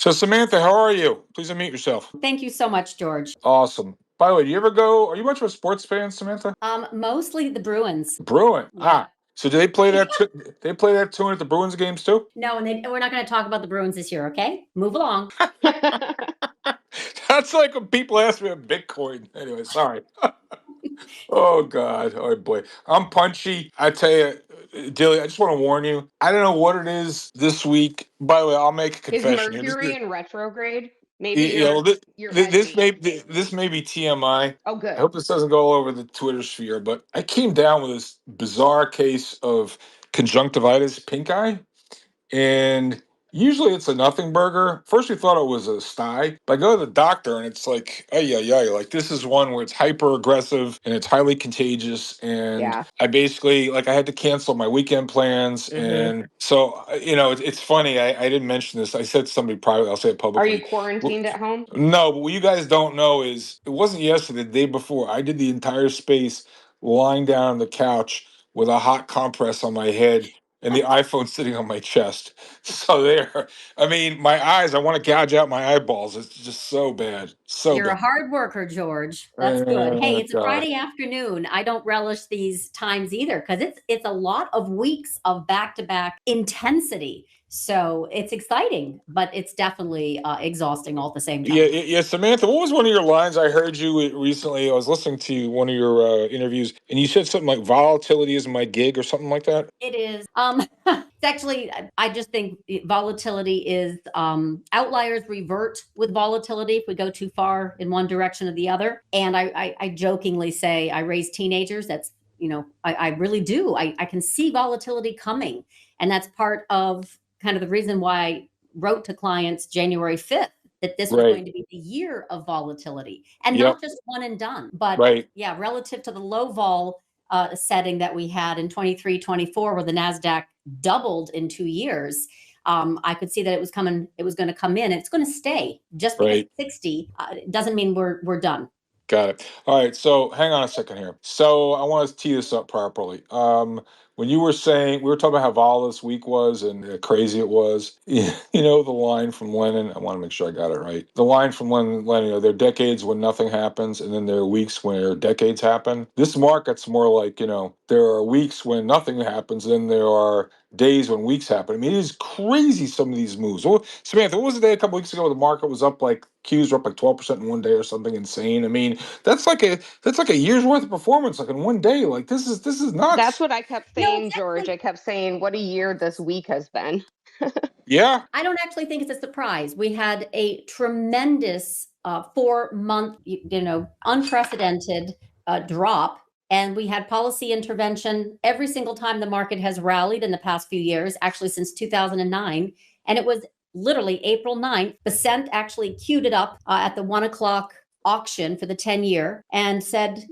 So Samantha, how are you? Please unmute yourself. Thank you so much, George. Awesome. By the way, do you ever go? Are you much of a sports fan, Samantha? Mostly the Bruins. Bruin. Yeah. So do they play that? They play that tune at the Bruins games too? No, and we're not going to talk about the Bruins this year, okay? Move along. That's like when people ask me about Bitcoin. Anyway, sorry. Oh God. Oh boy. I'm punchy. I tell you, Dilly, I just want to warn you. I don't know what it is this week. By the way, I'll make a Is confession here. Mercury in retrograde? Maybe You know, you're this edgy. may be TMI. Oh, I good. hope this doesn't go all over the Twitter sphere, but I came down with this bizarre case of conjunctivitis, pink eye, and usually it's a nothing burger. First we thought it was a sty, but I go to the doctor and it's like, like this is one where it's hyper aggressive and it's highly contagious. And Yeah. I basically I had to cancel my weekend plans, and so it's funny. I didn't mention this. I said to somebody privately. I'll say it Are publicly. you quarantined at home? No, but what you guys don't know is it wasn't yesterday, the day before. I did the entire space lying down on the couch with a hot compress on my head and the iPhone sitting on my chest. So there, I mean, my eyes, I want to gouge out my eyeballs. It's just so bad. So You're a bad. hard worker, George. That's good. Hey, it's a God. Friday afternoon. I don't relish these times either because it's a lot of weeks of back-to-back intensity. So it's exciting, but it's definitely exhausting all at the same time. Yeah. Samantha, what was one of your lines? I heard you recently. I was listening to one of your interviews, and you said something like "volatility is my gig" or something like that. It is. It's actually, I just think volatility is outliers revert with volatility if we go too far in one direction or the other. And I jokingly say I raise teenagers. That's, I really do. I can see volatility coming. And that's part of kind of the reason why I wrote to clients January 5th that this was going to be the year of volatility and not just one and done. But yeah, relative to the low vol setting that we had in 23, 24, where the NASDAQ doubled in 2 years, I could see that it was going to come in. It's going to stay. Just because it's 60 doesn't mean we're done. Got it. All right. So hang on a second here. So I want to tee this up properly. When you were saying, we were talking about how volatile this week was and how crazy it was. You know, the line from Lenin, I want to make sure I got it right. The line from Lenin, there are decades when nothing happens, and then there are weeks when decades happen. This market's more like, there are weeks when nothing happens, and then there are days when weeks happen. I mean, it is crazy, some of these moves. Well, Samantha, what was the day a couple weeks ago where the market was up like Qs were up like 12% in one day or something insane? I mean, that's like a year's worth of performance, like in one day. Like this is nuts. That's what I kept saying, George. I kept saying, what a year this week has been. Yeah. I don't actually think it's a surprise. We had a tremendous 4-month, unprecedented drop. And we had policy intervention every single time the market has rallied in the past few years, actually since 2009. And it was literally April 9th. Basent actually queued it up at the 1 o'clock auction for the 10-year and said,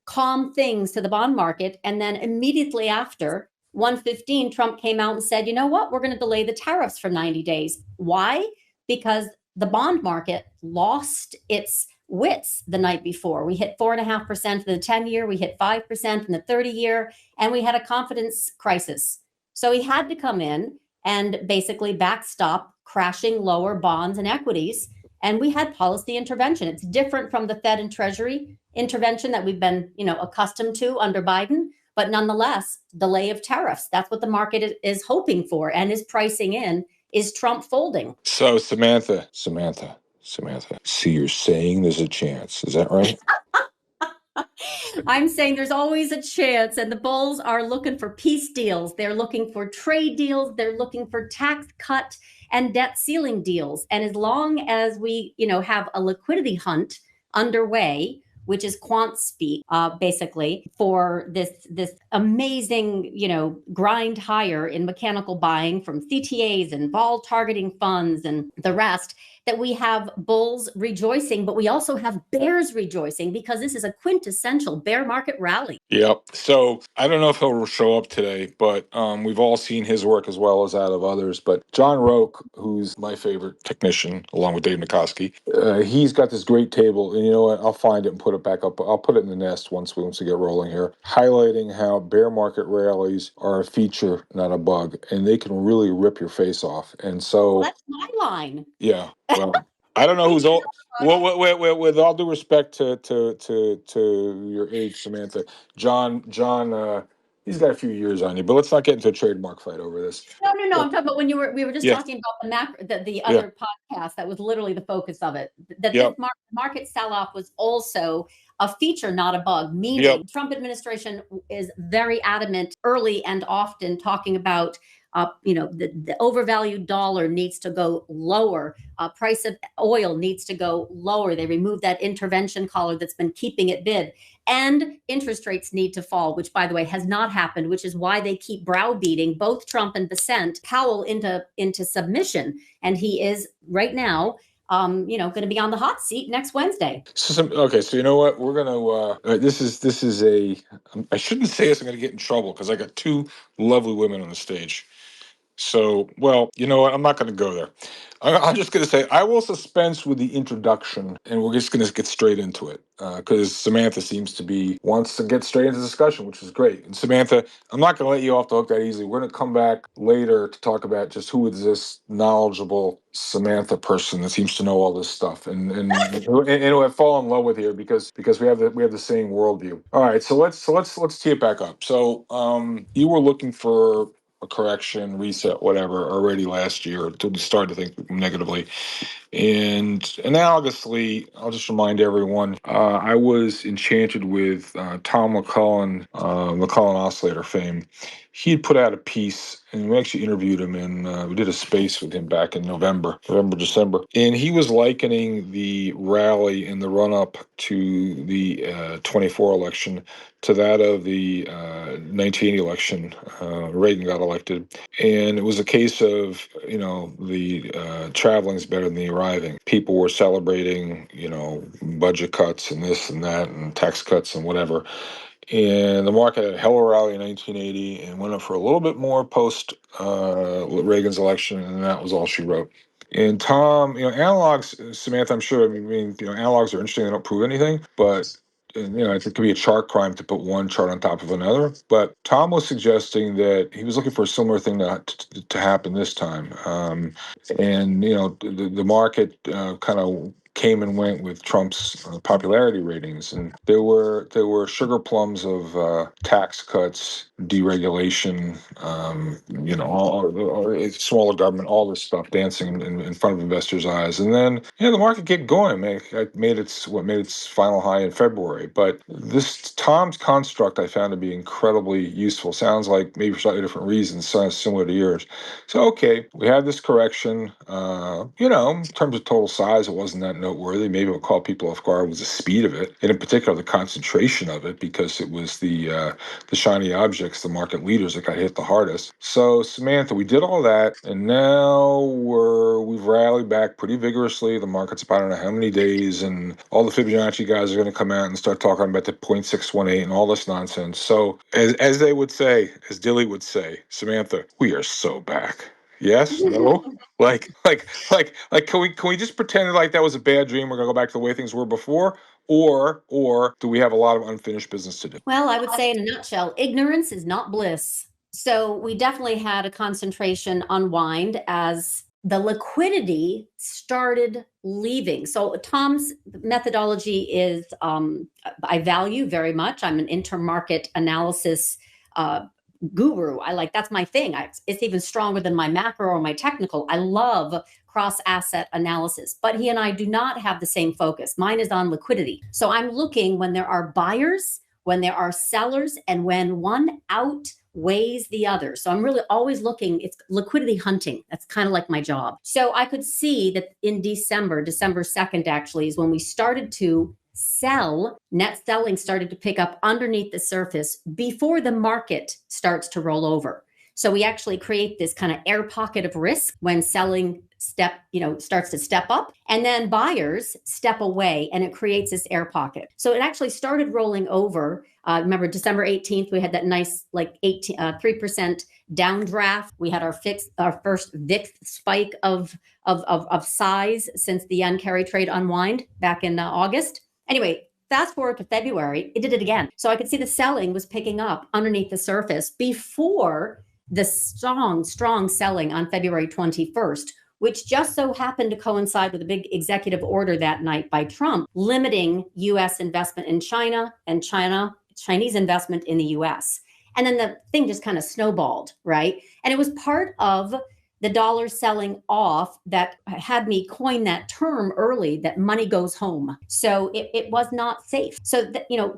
calm things to the bond market. And then immediately after 1:15, Trump came out and said, you know what, we're going to delay the tariffs for 90 days. Why? Because the bond market lost its wits the night before. We hit 4.5% in the 10-year, we hit 5% in the 30-year, and we had a confidence crisis. So he had to come in and basically backstop crashing lower bonds and equities. And we had policy intervention. It's different from the Fed and Treasury intervention that we've been, accustomed to under Biden. But nonetheless, delay of tariffs. That's what the market is hoping for and is pricing in, is Trump folding. So Samantha. So you're saying there's a chance. Is that right? I'm saying there's always a chance, and the bulls are looking for peace deals. They're looking for trade deals. They're looking for tax cut and debt ceiling deals. And as long as we, have a liquidity hunt underway, which is quant speak, basically, for this amazing, grind higher in mechanical buying from CTAs and vol targeting funds and the rest, that we have bulls rejoicing, but we also have bears rejoicing because this is a quintessential bear market rally. Yep. So I don't know if he'll show up today, but we've all seen his work as well as that of others. But John Roque, who's my favorite technician, along with Dave Nikoski, he's got this great table. And you know what? I'll find it and put put it back up. I'll put it in the nest once we get rolling here, highlighting how bear market rallies are a feature, not a bug, and they can really rip your face off. And Well, so, that's my line. yeah, well, I don't know who's old. Well, with all due respect to your age, Samantha, John, he's got a few years on you, but let's not get into a trademark fight over this. No. I'm talking about when we were just Yeah, talking about the macro, the yeah, other podcast that was literally the focus of it. That yep, this market sell-off was also a feature, not a bug. Meaning, yep. Trump administration is very adamant, early and often, talking about. The overvalued dollar needs to go lower. Price of oil needs to go lower. They removed that intervention collar that's been keeping it bid. And interest rates need to fall, which, by the way, has not happened, which is why they keep browbeating both Trump and Powell into submission. And he is right now going to be on the hot seat next Wednesday. Okay, so you know what? We're gonna. This is a. I shouldn't say this. I'm gonna get in trouble because I got two lovely women on the stage. So, well, you know what? I'm not going to go there. I'm just going to say I will dispense with the introduction, and we're just going to get straight into it because Samantha wants to get straight into the discussion, which is great. And Samantha, I'm not going to let you off the hook that easily. We're going to come back later to talk about just who is this knowledgeable Samantha person that seems to know all this stuff, and who I've fallen in love with here because we have the same worldview. All right, so let's tee it back up. So, you were looking for a correction, reset, whatever, already last year to start to think negatively. And analogously, I'll just remind everyone, I was enchanted with Tom McCullen, McCullen Oscillator fame. He had put out a piece, and we actually interviewed him, and we did a space with him back in November, December. And he was likening the rally in the run-up to the 24 election to that of the 1980 election. Reagan got elected. And it was a case of, the traveling's better than the arriving. People were celebrating, budget cuts and this and that and tax cuts and whatever. And the market had a hell of a rally in 1980 and went up for a little bit more post Reagan's election, and that was all she wrote. And Tom, analogs, Samantha, I'm sure, analogs are interesting. They don't prove anything, but it could be a chart crime to put one chart on top of another. But Tom was suggesting that he was looking for a similar thing to happen this time. And the market kind of came and went with Trump's popularity ratings, and there were sugar plums of tax cuts, deregulation, all smaller government, all this stuff dancing in front of investors' eyes, and then the market kept going. It made its final high in February. But this Tom's construct I found to be incredibly useful. Sounds like maybe for slightly different reasons, sounds similar to yours. So okay, we had this correction. In terms of total size, it wasn't that noteworthy. Maybe what caught people off guard was the speed of it, and in particular the concentration of it, because it was the shiny objects, the market leaders, that got hit the hardest. So Samantha, we did all that, and now we've rallied back pretty vigorously. The market's about I don't know how many days, and all the Fibonacci guys are going to come out and start talking about the 0.618 and all this nonsense. So as they would say, as Dilly would say, Samantha, we are so back. Yes, no, can we just pretend like that was a bad dream? We're gonna go back to the way things were before, or do we have a lot of unfinished business to do? Well, I would say in a nutshell, ignorance is not bliss. So we definitely had a concentration unwind as the liquidity started leaving. So Tom's methodology is I value very much. I'm an intermarket analysis guru. That's my thing. It's even stronger than my macro or my technical. I love cross asset analysis, but he and I do not have the same focus. Mine is on liquidity. So I'm looking when there are buyers, when there are sellers, and when one outweighs the other. So I'm really always looking, it's liquidity hunting. That's kind of like my job. So I could see that in December 2nd, actually, is when we started to sell. Net selling started to pick up underneath the surface before the market starts to roll over. So we actually create this kind of air pocket of risk when selling starts to step up, and then buyers step away, and it creates this air pocket. So it actually started rolling over. Remember December 18th, we had that nice 3% downdraft. We had our first VIX spike of size since the yen carry trade unwind back in August. Anyway, Fast forward to February, it did it again. So I could see the selling was picking up underneath the surface before the strong selling on February 21st, which just so happened to coincide with a big executive order that night by Trump, limiting U.S. investment in China and Chinese investment in the U.S. And then the thing just kind of snowballed, right? And it was part of the dollar selling off that had me coin that term early, that money goes home. So it was not safe. So,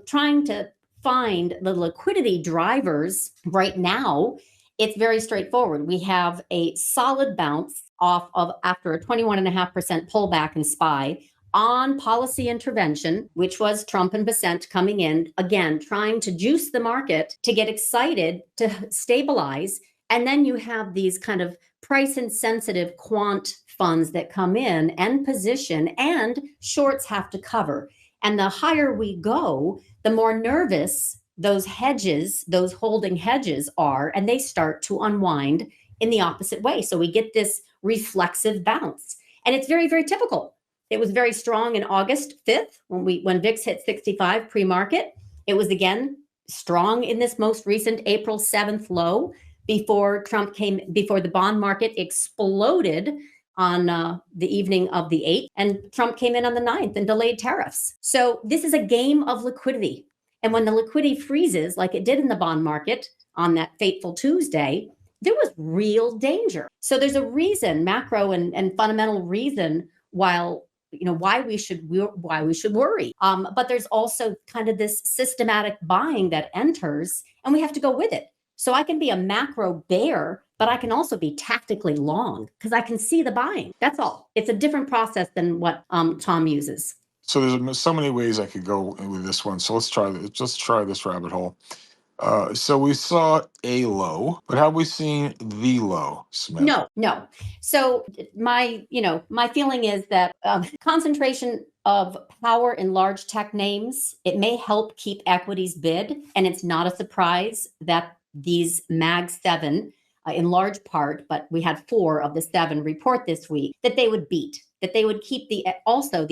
trying to find the liquidity drivers right now, it's very straightforward. We have a solid bounce off of after a 21.5% pullback in SPY on policy intervention, which was Trump and Bessent coming in, again, trying to juice the market to get excited, to stabilize. And then you have these kind of price insensitive quant funds that come in and position, and shorts have to cover. And the higher we go, the more nervous those hedges, those holding hedges are, and they start to unwind in the opposite way. So we get this reflexive bounce. And it's very, very typical. It was very strong in August 5th when VIX hit 65 pre-market. It was again strong in this most recent April 7th low before the bond market exploded on the evening of the 8th, and Trump came in on the 9th and delayed tariffs. So this is a game of liquidity. And when the liquidity freezes, like it did in the bond market on that fateful Tuesday, there was real danger. So there's a reason, macro and fundamental reason, why we should worry. But there's also kind of this systematic buying that enters, and we have to go with it. So I can be a macro bear, but I can also be tactically long because I can see the buying. That's all. It's a different process than what Tom uses. So there's so many ways I could go with this one. So let's try this rabbit hole. So we saw a low, but have we seen the low, Samantha? No. So my feeling is that concentration of power in large tech names, it may help keep equities bid, and it's not a surprise that these Mag 7, in large part, but we had 4 of the 7 report this week, that they would beat, that they would keep the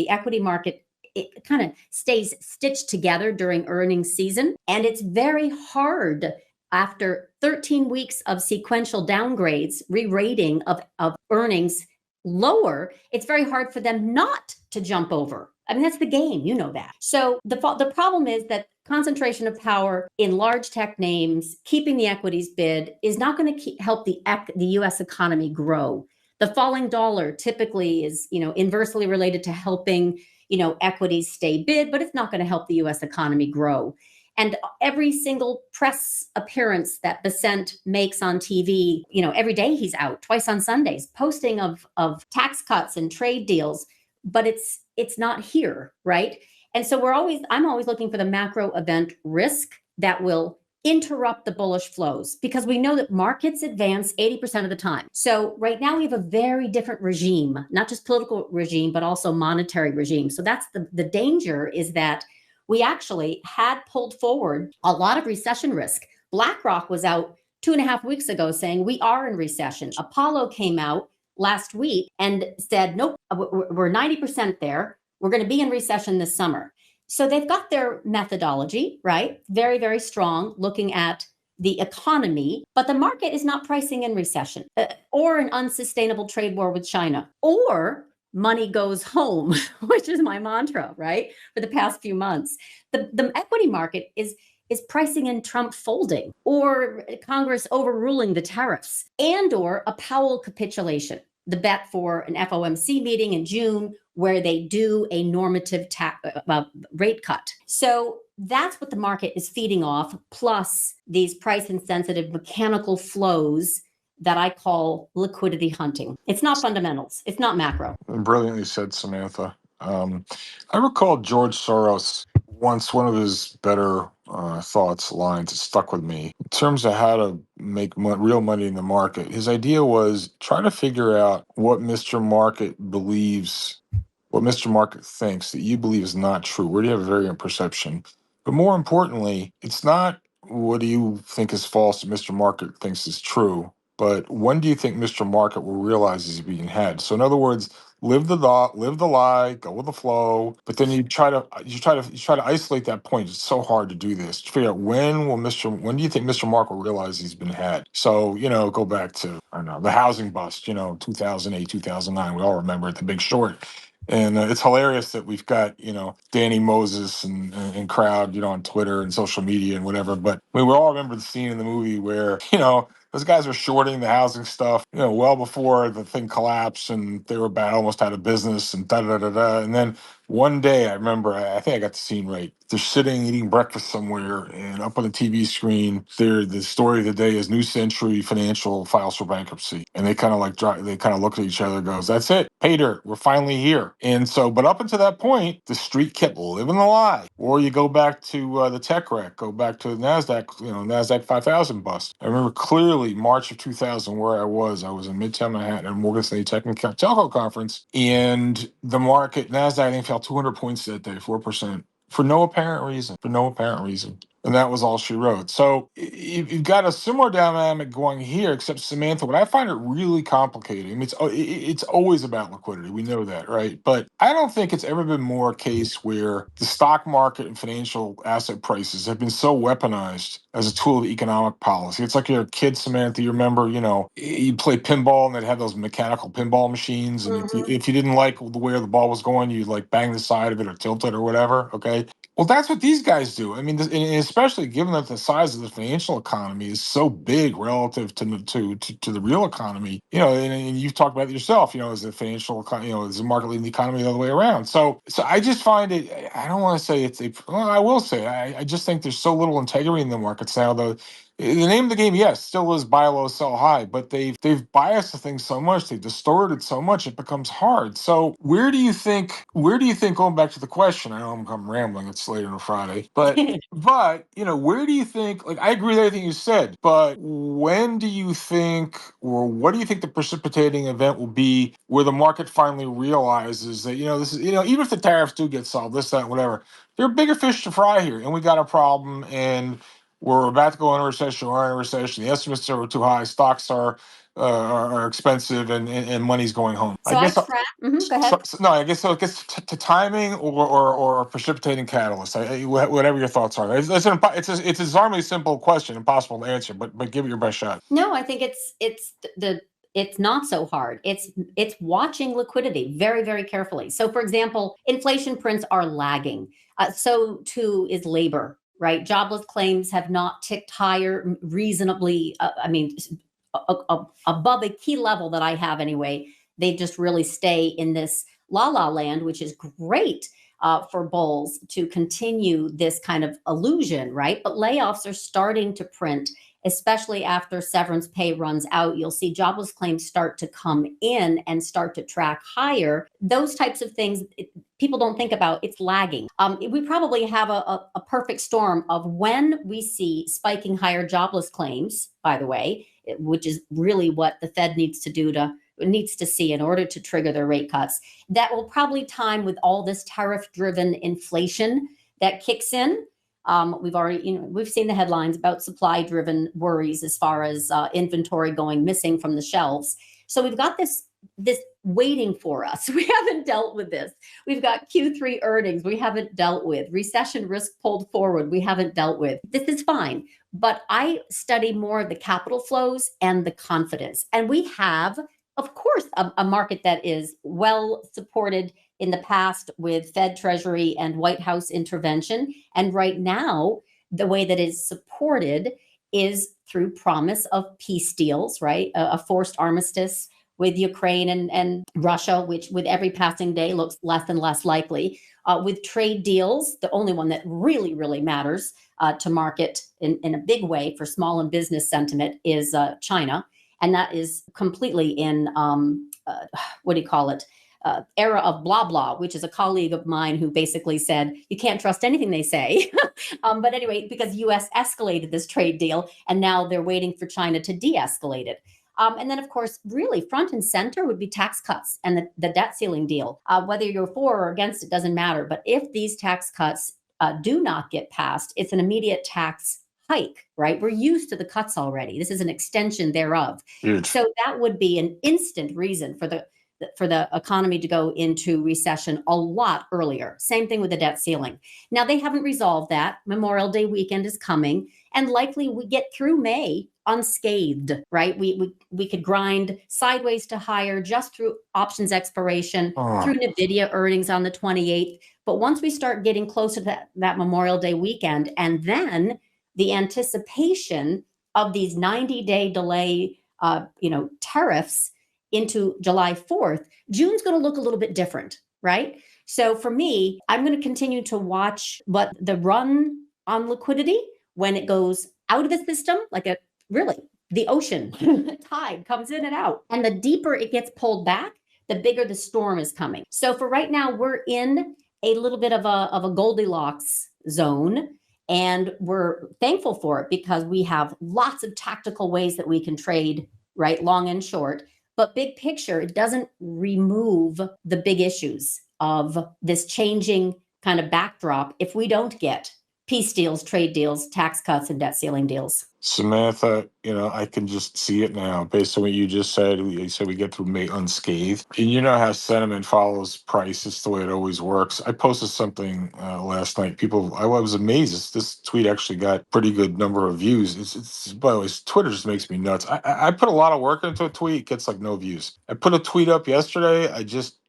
equity market. It kind of stays stitched together during earnings season. And it's very hard after 13 weeks of sequential downgrades, re-rating of earnings lower. It's very hard for them not to jump over. I mean, that's the game, you know that. So the problem is that concentration of power in large tech names, keeping the equities bid, is not going to help the U.S. economy grow. The falling dollar typically is, inversely related to helping, equities stay bid, but it's not going to help the U.S. economy grow. And every single press appearance that Bessent makes on TV, every day he's out, twice on Sundays, posting of tax cuts and trade deals, but it's not here, right? And so I'm always looking for the macro event risk that will interrupt the bullish flows, because we know that markets advance 80% of the time. So right now we have a very different regime, not just political regime, but also monetary regime. So that's the danger, is that we actually had pulled forward a lot of recession risk. BlackRock was out 2.5 weeks ago saying we are in recession. Apollo came out last week and said, nope, we're 90% there. We're going to be in recession this summer. So they've got their methodology, right? Very, very strong, looking at the economy, but the market is not pricing in recession or an unsustainable trade war with China, or money goes home, which is my mantra, right? For the past few months. The equity market is pricing in Trump folding, or Congress overruling the tariffs, and or a Powell capitulation, the bet for an FOMC meeting in June where they do a normative rate cut. So that's what the market is feeding off, plus these price insensitive mechanical flows that I call liquidity hunting. It's not fundamentals. It's not macro. Brilliantly said, Samantha. I recall George Soros once, one of his better lines that stuck with me in terms of how to make real money in the market. His idea was try to figure out what Mr. Market believes, what Mr. Market thinks that you believe is not true. Where do you have a variant perception? But more importantly, it's not what do you think is false that Mr. Market thinks is true, but when do you think Mr. Market will realize he's being had? So in other words, live the lie, go with the flow. But then you try to isolate that point. It's so hard to do this. To figure out when do you think Mr. Mark will realize he's been had? So, go back to, I don't know, the housing bust, 2008, 2009. We all remember it, The Big Short. And it's hilarious that we've got, Danny Moses and crowd, on Twitter and social media and whatever. But we all remember the scene in the movie where, those guys were shorting the housing stuff, well before the thing collapsed, and they were almost out of business and da da da da. And then one day, I remember, I think I got the scene right. They're sitting eating breakfast somewhere, and up on the TV screen, the story of the day is New Century Financial files for bankruptcy, and they kind of look at each other and goes, "That's it, pay dirt. We're finally here." And so, but up until that point, the street kept living the lie. Or you go back to the tech wreck, go back to the Nasdaq 5000 bust. I remember clearly March of 2000 where I was. I was in Midtown Manhattan at Morgan Stanley Tech and Telco Conference, and the market, Nasdaq, I think, fell 200 points that day, 4%. For no apparent reason. And that was all she wrote. So you've got a similar dynamic going here, except Samantha, what I find it really complicated. I mean, it's always about liquidity. We know that, right? But I don't think it's ever been more a case where the stock market and financial asset prices have been so weaponized as a tool of economic policy. It's like you're a kid, Samantha, you remember, you play pinball and they'd have those mechanical pinball machines. And if you didn't like the way the ball was going, you'd like bang the side of it or tilt it or whatever, okay? Well, that's what these guys do. I mean, and especially given that the size of the financial economy is so big relative to the real economy, and you've talked about it yourself, as the as a market leading the economy the other way around. So I just find it. I don't want to say well, I will say I just think there's so little integrity in the markets now. Though the name of the game, yes, still is buy low, sell high, but they've biased the thing so much, they've distorted so much, it becomes hard. So where do you think, going back to the question, I know I'm rambling, it's later on a Friday, but where do you think, like, I agree with everything you said, but when do you think, or what do you think the precipitating event will be where the market finally realizes that, this is, even if the tariffs do get solved, this, that, whatever, there are bigger fish to fry here, and we got a problem, and we're about to go into a recession. We're in a recession. The estimates are too high. Stocks are expensive, and money's going home. So I track. Go ahead. No, I guess so. It gets to timing or a precipitating catalyst. Whatever your thoughts are. It's a disarmingly simple question, impossible to answer. But give it your best shot. No, I think it's not so hard. It's watching liquidity very, very carefully. So, for example, inflation prints are lagging. So too is labor. Right, jobless claims have not ticked higher reasonably. Above a key level that I have anyway. They just really stay in this la land, which is great for bulls to continue this kind of illusion, right? But layoffs are starting to print, especially after severance pay runs out. You'll see jobless claims start to come in and start to track higher. Those types of things people don't think about. It's lagging. We probably have a perfect storm of when we see spiking higher jobless claims, by the way, which is really what the Fed needs to see in order to trigger their rate cuts. That will probably time with all this tariff-driven inflation that kicks in. We've seen the headlines about supply-driven worries as far as inventory going missing from the shelves. So we've got this waiting for us. We haven't dealt with this. We've got Q3 earnings we haven't dealt with. Recession risk pulled forward we haven't dealt with. This is fine. But I study more of the capital flows and the confidence. And we have, of course, a market that is well supported in the past with Fed Treasury and White House intervention. And right now, the way that is supported is through promise of peace deals, right? A forced armistice with Ukraine and Russia, which with every passing day looks less and less likely. With trade deals, the only one that really, really matters to market in a big way for small and business sentiment is China. And that is completely in, era of blah, blah, which is a colleague of mine who basically said, you can't trust anything they say. But anyway, because US escalated this trade deal, and now they're waiting for China to de-escalate it. And then, of course, really front and center would be tax cuts and the debt ceiling deal. Whether you're for or against it doesn't matter. But if these tax cuts do not get passed, it's an immediate tax hike, right? We're used to the cuts already. This is an extension thereof. Huge. So that would be an instant reason for the for the economy to go into recession a lot earlier. Same thing with the debt ceiling. Now, they haven't resolved that. Memorial Day weekend is coming, and likely we get through May unscathed, right? We could grind sideways to higher just through options expiration, through NVIDIA earnings on the 28th. But once we start getting closer to that Memorial Day weekend, and then the anticipation of these 90-day delay, tariffs into July 4th, June's going to look a little bit different, right? So for me, I'm going to continue to watch what the run on liquidity when it goes out of the system, like the ocean tide comes in and out. And the deeper it gets pulled back, the bigger the storm is coming. So for right now, we're in a little bit of a Goldilocks zone. And we're thankful for it because we have lots of tactical ways that we can trade, right? Long and short. But big picture, it doesn't remove the big issues of this changing kind of backdrop if we don't get peace deals, trade deals, tax cuts, and debt ceiling deals. Samantha, I can just see it now based on what you just said. You said we get through May unscathed. And you know how sentiment follows price. It's the way it always works. I posted something last night. I was amazed. This tweet actually got pretty good number of views. By the way, Twitter just makes me nuts. I put a lot of work into a tweet. It gets like no views. I put a tweet up yesterday. I just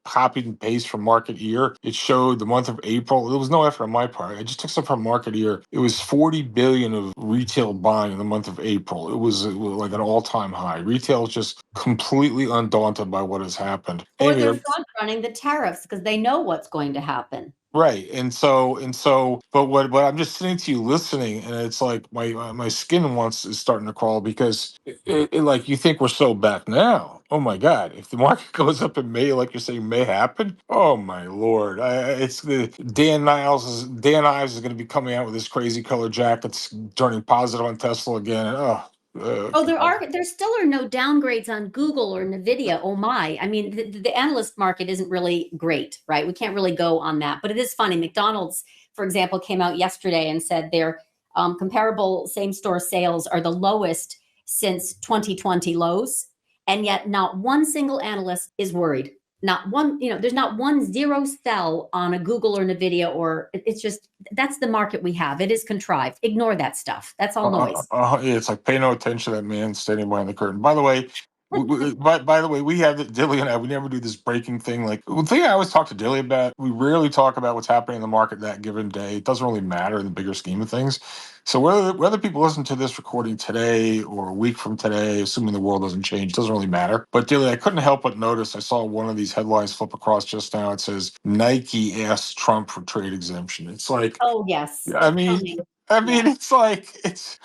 copied and pasted from Market Ear. It showed the month of April. There was no effort on my part. I just took stuff from Market Ear. It was 40 billion of retail buying in the month of April. It was like an all-time high. Retail is just completely undaunted by what has happened. Or Anyway, they're front running the tariffs because they know what's going to happen. right. But what I'm just sitting to you listening, and it's like my skin is starting to crawl because like you think we're so back now. Oh my God! If the market goes up in May, like you're saying, may happen. Oh my Lord! It's the Dan Ives is going to be coming out with his crazy color jackets, turning positive on Tesla again. There still are no downgrades on Google or NVIDIA. Oh my. I mean, the analyst market isn't really great, right? We can't really go on that, but it is funny. McDonald's, for example, came out yesterday and said their comparable same-store sales are the lowest since 2020 lows. And yet not one single analyst is worried. Not one, there's not one zero sell on a Google or NVIDIA, or it's just, that's the market we have. It is contrived. Ignore that stuff. That's all noise. Yeah, it's like pay no attention to that man standing behind the curtain. By the way, we have Dilly and I. We never do this breaking thing. Like the thing I always talk to Dilly about. We rarely talk about what's happening in the market that given day. It doesn't really matter in the bigger scheme of things. So whether people listen to this recording today or a week from today, assuming the world doesn't change, doesn't really matter. But Dilly, I couldn't help but notice. I saw one of these headlines flip across just now. It says Nike asks Trump for trade exemption. It's like, Oh, yes. I mean, it's like it's.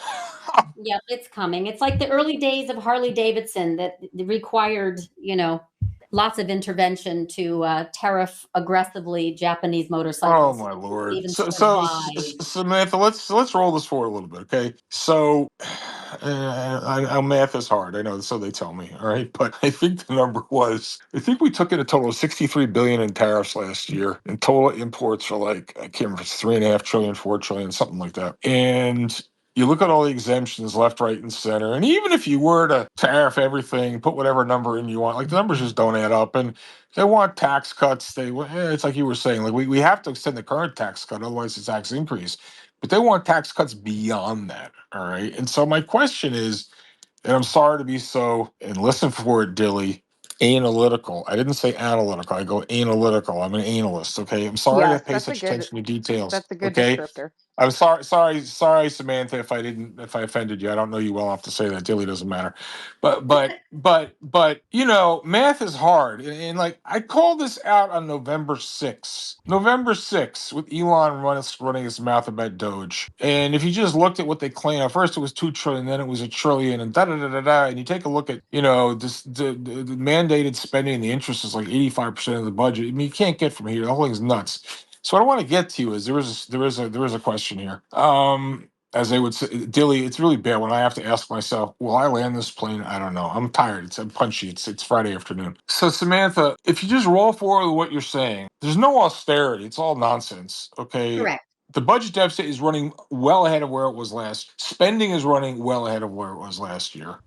Yeah, it's coming. It's like the early days of Harley Davidson that required, lots of intervention to tariff aggressively Japanese Oh motorcycles. my Lord! Even So, survive. Samantha, let's roll this forward a little bit, okay? So, math is hard. I know, so they tell me. All right, but I think the number was I think we took in a total of 63 billion in tariffs last year, and total imports are like I can't remember, it's 3.5 trillion, 4 trillion, something like that, and. You look at all the exemptions left, right, and center, and even if you were to tariff everything, put whatever number in you want, like the numbers just don't add up. And they want tax cuts. It's like you were saying, like we have to extend the current tax cut, otherwise it's tax increase. But they want tax cuts beyond that. All right. And so my question is, and I'm sorry to be so, and listen for it, Dilly, analytical. I didn't say analytical. I go analytical. I'm an analyst. Okay. I'm sorry to Yes, pay such attention to details. that's a good Okay. descriptor. I'm sorry, Samantha, if I offended you. I don't know you well enough to say that. Dilly doesn't matter, but math is hard, and like I called this out on November 6th, with Elon running his mouth about Doge, and if you just looked at what they claim, at first it was 2 trillion, then it was 1 trillion, and da da da da da, and you take a look at this the mandated spending, and the interest is like 85% of the budget. I mean, you can't get from here. The whole thing's nuts. So what I want to get to is there is a question here. As they would say, Dilly, it's really bad when I have to ask myself, will I land this plane? I don't know. I'm tired. I'm punchy. It's Friday afternoon. So Samantha, if you just roll forward with what you're saying, there's no austerity. It's all nonsense. Okay. Correct. The budget deficit is running well ahead of where it was last. Spending is running well ahead of where it was last year.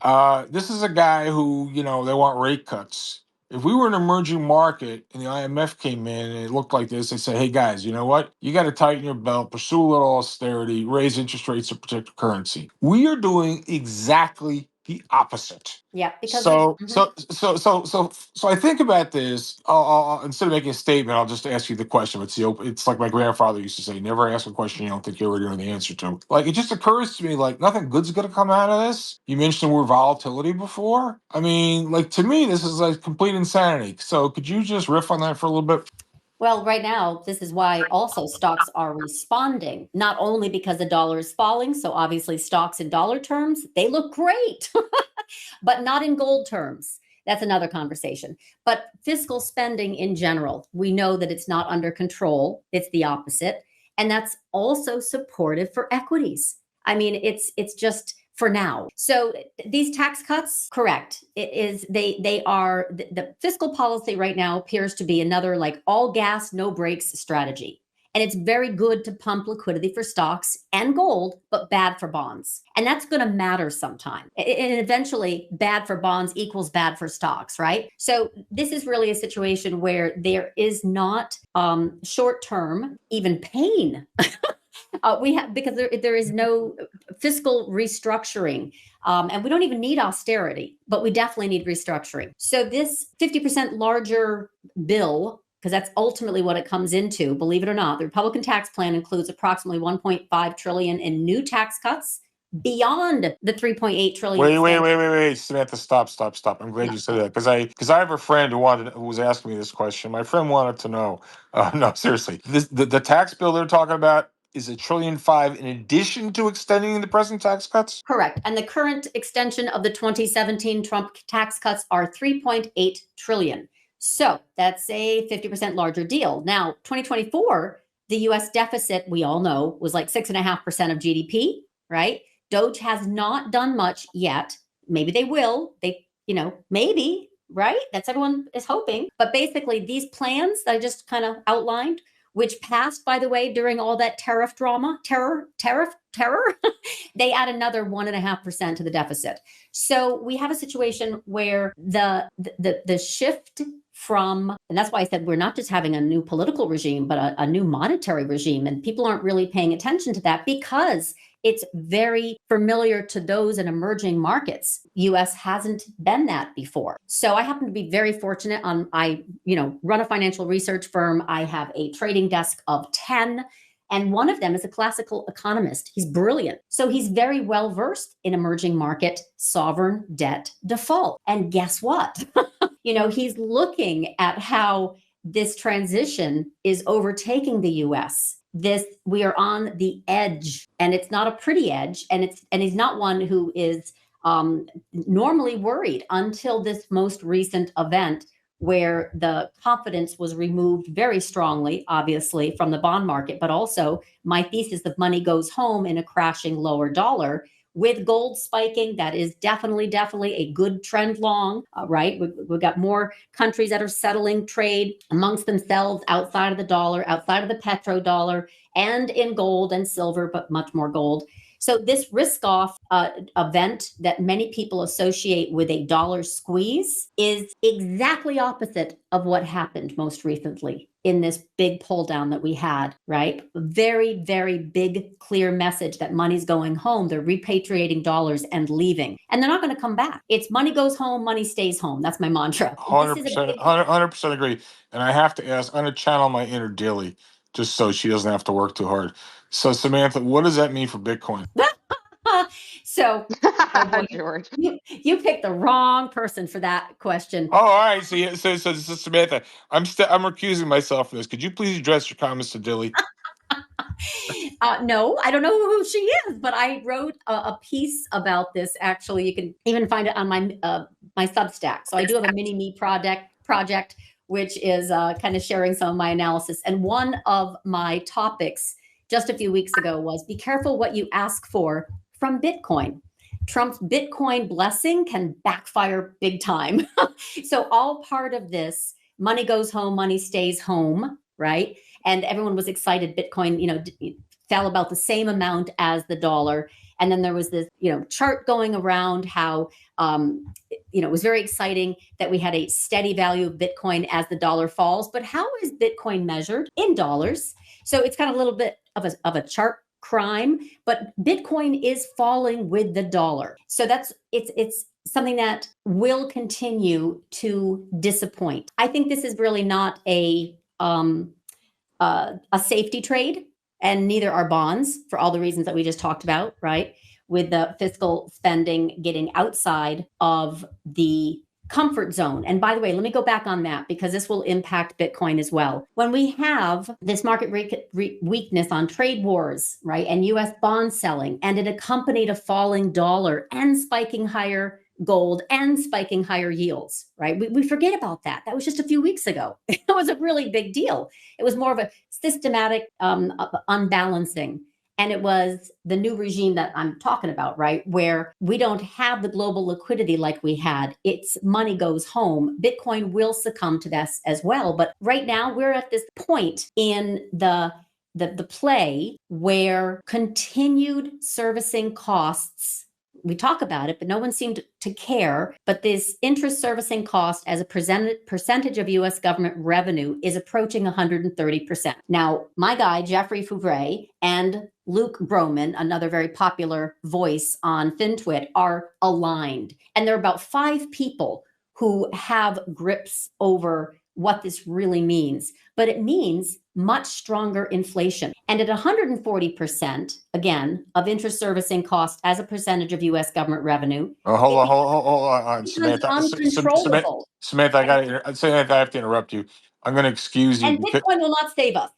This is a guy who, they want rate cuts. If we were an emerging market and the IMF came in and it looked like this, they say, hey guys, you know what? You got to tighten your belt, pursue a little austerity, raise interest rates to protect the currency. We are doing exactly the opposite. Yeah, because So I think about this. I'll instead of making a statement, I'll just ask you the question. It's like my grandfather used to say: never ask a question you don't think you already know the answer to. Like, it just occurs to me, like, nothing good's going to come out of this. You mentioned the word volatility before. I mean, like, to me, this is like complete insanity. So could you just riff on that for a little bit? Well, right now, this is why also stocks are responding, not only because the dollar is falling. So obviously stocks in dollar terms, they look great, but not in gold terms. That's another conversation. But fiscal spending in general, we know that it's not under control. It's the opposite. And that's also supportive for equities. I mean, it's just for now. So these tax cuts, correct. It is they are the fiscal policy right now appears to be another like all gas, no brakes strategy. And it's very good to pump liquidity for stocks and gold, but bad for bonds. And that's going to matter sometime. And eventually, bad for bonds equals bad for stocks, right? So this is really a situation where there is not short-term even pain. We have because there is no fiscal restructuring, and we don't even need austerity, but we definitely need restructuring. So this 50% larger bill, because that's ultimately what it comes into, believe it or not, the Republican tax plan includes approximately 1.5 trillion in new tax cuts beyond the 3.8 trillion. Wait, Samantha, stop. I'm glad you said that because I have a friend who was asking me this question. My friend wanted to know. No, seriously, the tax bill they're talking about is $1.5 trillion in addition to extending the present tax cuts. Correct. And the current extension of the 2017 Trump tax cuts are 3.8 trillion. So that's a 50% larger deal. Now, 2024, the US deficit, we all know, was like 6.5% of GDP, right? Doge has not done much yet. Maybe they will. Maybe, right? That's everyone is hoping. But basically, these plans that I just kind of outlined, which passed, by the way, during all that tariff drama, terror, they add another 1.5% to the deficit. So we have a situation where the shift from, and that's why I said we're not just having a new political regime, but a new monetary regime. And people aren't really paying attention to that because it's very familiar to those in emerging markets. US hasn't been that before. So I happen to be very fortunate I run a financial research firm. I have a trading desk of 10. And one of them is a classical economist. He's brilliant. So he's very well versed in emerging market sovereign debt default. And guess what? He's looking at how this transition is overtaking the US. We are on the edge, and it's not a pretty edge, and he's not one who is normally worried until this most recent event where the confidence was removed very strongly, obviously, from the bond market, but also my thesis of money goes home in a crashing lower dollar. With gold spiking, that is definitely a good trend long, right? We've got more countries that are settling trade amongst themselves outside of the dollar, outside of the petrodollar, and in gold and silver, but much more gold. So this risk-off event that many people associate with a dollar squeeze is exactly opposite of what happened most recently in this big pull down that we had, right? Very, very big, clear message that money's going home. They're repatriating dollars and leaving. And they're not going to come back. It's money goes home, money stays home. That's my mantra. 100%, 100% agree. And I have to ask, I'm going to channel my inner Dilly just so she doesn't have to work too hard. So, Samantha, what does that mean for Bitcoin? So, George. you picked the wrong person for that question. Oh, all right. So Samantha, I'm recusing myself from this. Could you please address your comments to Dilly? No, I don't know who she is, but I wrote a piece about this. Actually, you can even find it on my Substack. So I do have a mini me project, which is kind of sharing some of my analysis. And one of my topics just a few weeks ago was be careful what you ask for from Bitcoin. Trump's Bitcoin blessing can backfire big time. So all part of this, money goes home, money stays home, right? And everyone was excited. Bitcoin, fell about the same amount as the dollar. And then there was this, chart going around how, it was very exciting that we had a steady value of Bitcoin as the dollar falls. But how is Bitcoin measured? In dollars. So it's kind of a little bit of a chart crime, but Bitcoin is falling with the dollar. So it's something that will continue to disappoint. I think this is really not a safety trade, and neither are bonds for all the reasons that we just talked about, right? With the fiscal spending getting outside of the comfort zone. And by the way, let me go back on that because this will impact Bitcoin as well. When we have this market weakness on trade wars, right, and US bond selling, and it accompanied a falling dollar and spiking higher gold and spiking higher yields, right? We forget about that. That was just a few weeks ago. It was a really big deal. It was more of a systematic unbalancing. And it was the new regime that I'm talking about, right? Where we don't have the global liquidity like we had. It's money goes home. Bitcoin will succumb to this as well. But right now we're at this point in the play where continued servicing costs, we talk about it, but no one seemed to care. But this interest servicing cost as a percentage of US government revenue is approaching 130%. Now, my guy, Jeffrey Fouvray, and Luke Broman, another very popular voice on FinTwit, are aligned. And there are about 5 people who have grips over what this really means. But it means much stronger inflation. And at 140%, again, of interest servicing cost as a percentage of US government revenue. Hold on, Samantha. Uncontrollable. Samantha, I have to interrupt you. I'm going to excuse you. And Bitcoin will not save us.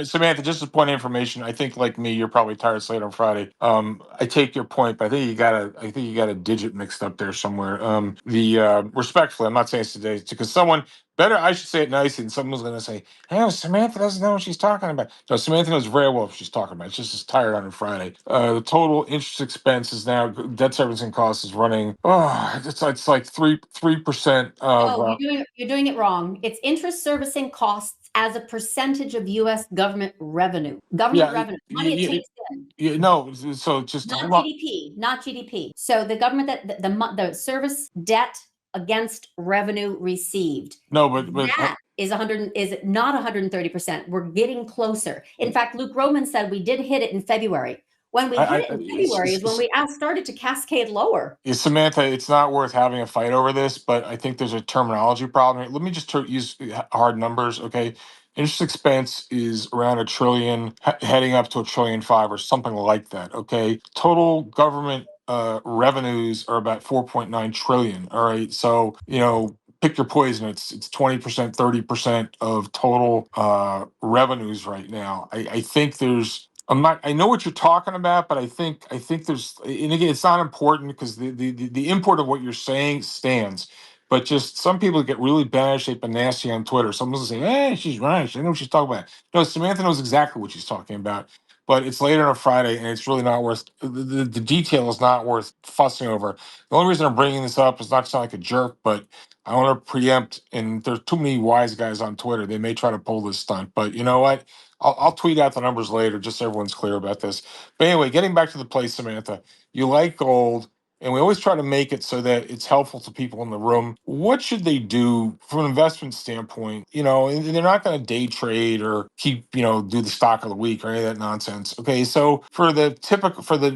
Samantha, just as a point of information, I think like me, you're probably tired late on Friday. I take your point, but I think you got a digit mixed up there somewhere. Respectfully, I'm not saying it's today because I should say it nicely, and someone's going to say, "Hey, Samantha doesn't know what she's talking about." No, Samantha knows very well what she's talking about. It's just tired on a Friday. The total interest expense is now debt servicing cost is running. Oh, it's like 3% of. No, you're doing it wrong. It's interest servicing costs as a percentage of U.S. government revenue. Revenue, money it takes in. So just not GDP, not GDP. So the government that the service debt against revenue received. No, but that is not 130%. We're getting closer. In fact, Luke Roman said we did hit it in February. When we hit it in February is when we started to cascade lower. Samantha, it's not worth having a fight over this, but I think there's a terminology problem here. Let me just use hard numbers, okay? Interest expense is around $1 trillion, heading up to $1.5 trillion or something like that, okay? Total government revenues are about 4.9 trillion, all right? So, pick your poison. It's 20%, 30% of total revenues right now. I think I know what you're talking about, but I think there's, and again, it's not important because the import of what you're saying stands. But just some people get really bad out of shape and nasty on Twitter. Someone's going to say, "Hey, she's right. She knows what she's talking about." No, Samantha knows exactly what she's talking about. But it's late on a Friday, and it's really not worth the detail is not worth fussing over. The only reason I'm bringing this up is not to sound like a jerk, but I want to preempt. And there's too many wise guys on Twitter. They may try to pull this stunt, but you know what? I'll tweet out the numbers later, just so everyone's clear about this. But anyway, getting back to the place, Samantha, you like gold, and we always try to make it so that it's helpful to people in the room. What should they do from an investment standpoint? And they're not going to day trade or keep, do the stock of the week or any of that nonsense. Okay, so for the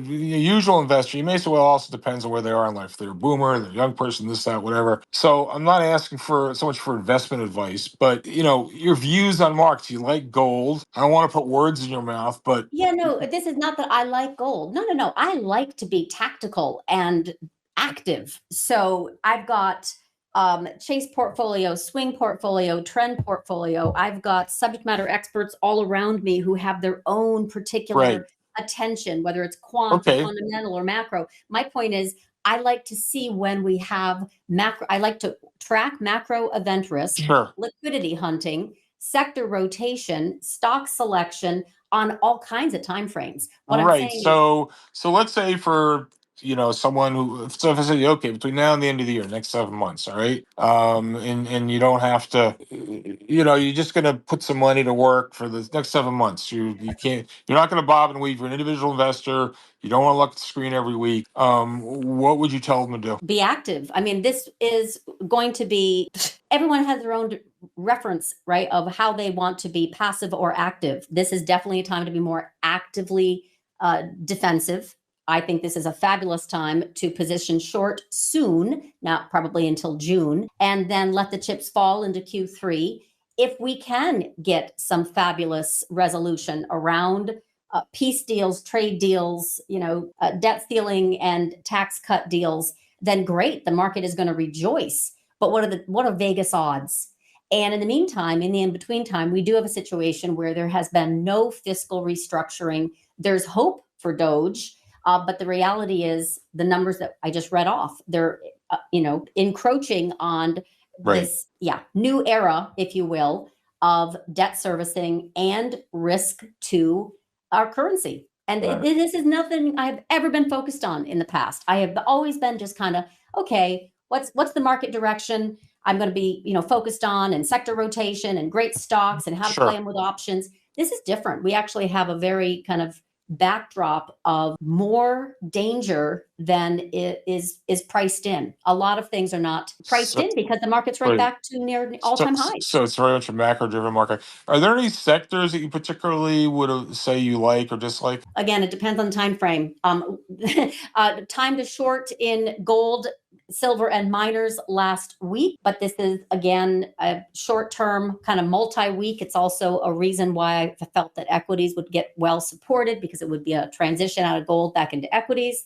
usual investor, you may say, well, it also depends on where they are in life. If they're a boomer, they're a young person, this, that, whatever. So I'm not asking for so much for investment advice, but your views on markets. You like gold. I don't want to put words in your mouth, but this is not that I like gold. No. I like to be tactical and active. So I've got chase portfolio, swing portfolio, trend portfolio. I've got subject matter experts all around me who have their own particular attention, whether it's quant or fundamental or macro. My point is, I like to see when we have macro. I like to track macro event risk, liquidity hunting, sector rotation, stock selection on all kinds of time frames. What I'm saying so let's say for someone who, so if I said, okay, between now and the end of the year, next 7 months, all right, and you don't have to, you're just going to put some money to work for the next 7 months. You're not going to bob and weave. You're an individual investor. You don't want to look at the screen every week. What would you tell them to do? Be active. I mean, this is going to be, everyone has their own reference, right, of how they want to be passive or active. This is definitely a time to be more actively defensive. I think this is a fabulous time to position short soon, not probably until June, and then let the chips fall into Q3. If we can get some fabulous resolution around peace deals, trade deals, debt ceiling and tax cut deals, then great, the market is going to rejoice. But what are Vegas odds? And in the meantime, in the in-between time, we do have a situation where there has been no fiscal restructuring. There's hope for Doge, but the reality is the numbers that I just read off, they're encroaching on this new era, if you will, of debt servicing and risk to our currency. And this is nothing I've ever been focused on in the past. I have always been just kind of, okay, what's the market direction I'm going to be, focused on, and sector rotation and great stocks and how to play them with options. This is different. We actually have a very kind of backdrop of more danger than it is priced in. A lot of things are not priced in because the market's right back to near all-time highs. So it's very much a macro-driven market. Are there any sectors that you particularly would say you like or dislike? Again, it depends on the time frame. Time to short in gold, silver, and miners last week, but this is, again, a short-term kind of multi-week. It's also a reason why I felt that equities would get well supported, because it would be a transition out of gold back into equities.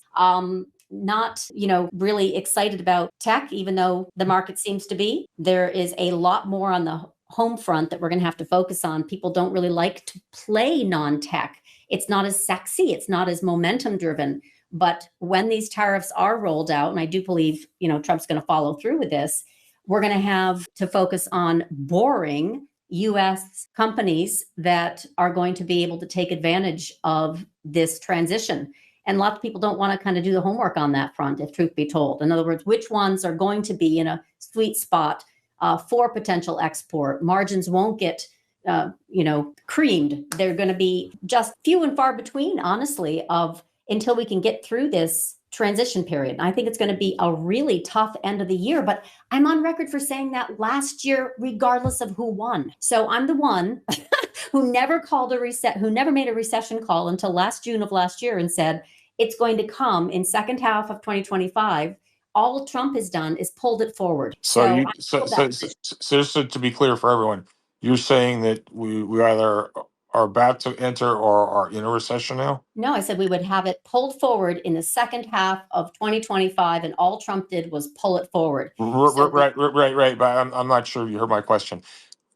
Not, really excited about tech, even though the market seems to be. There is a lot more on the home front that we're going to have to focus on. People don't really like to play non-tech. It's not as sexy. It's not as momentum driven. But when these tariffs are rolled out, and I do believe, Trump's going to follow through with this, we're going to have to focus on boring U.S. companies that are going to be able to take advantage of this transition. And lots of people don't want to kind of do the homework on that front, if truth be told. In other words, which ones are going to be in a sweet spot for potential export? Margins won't get creamed. They're going to be just few and far between, honestly, until we can get through this transition period. And I think it's going to be a really tough end of the year, but I'm on record for saying that last year, regardless of who won. So I'm the one who never made a recession call until last June of last year and said, it's going to come in second half of 2025. All Trump has done is pulled it forward. So just to be clear for everyone, you're saying that we either are about to enter or are in a recession now? No, I said we would have it pulled forward in the second half of 2025, and all Trump did was pull it forward. Right. But I'm not sure you heard my question.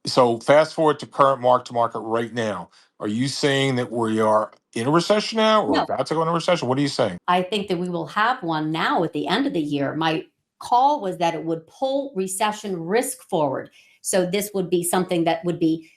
So fast forward to current mark to market right now. Are you saying that we are in a recession now, or about to go into a recession? What are you saying? I think that we will have one now at the end of the year. My call was that it would pull recession risk forward. So this would be something that would be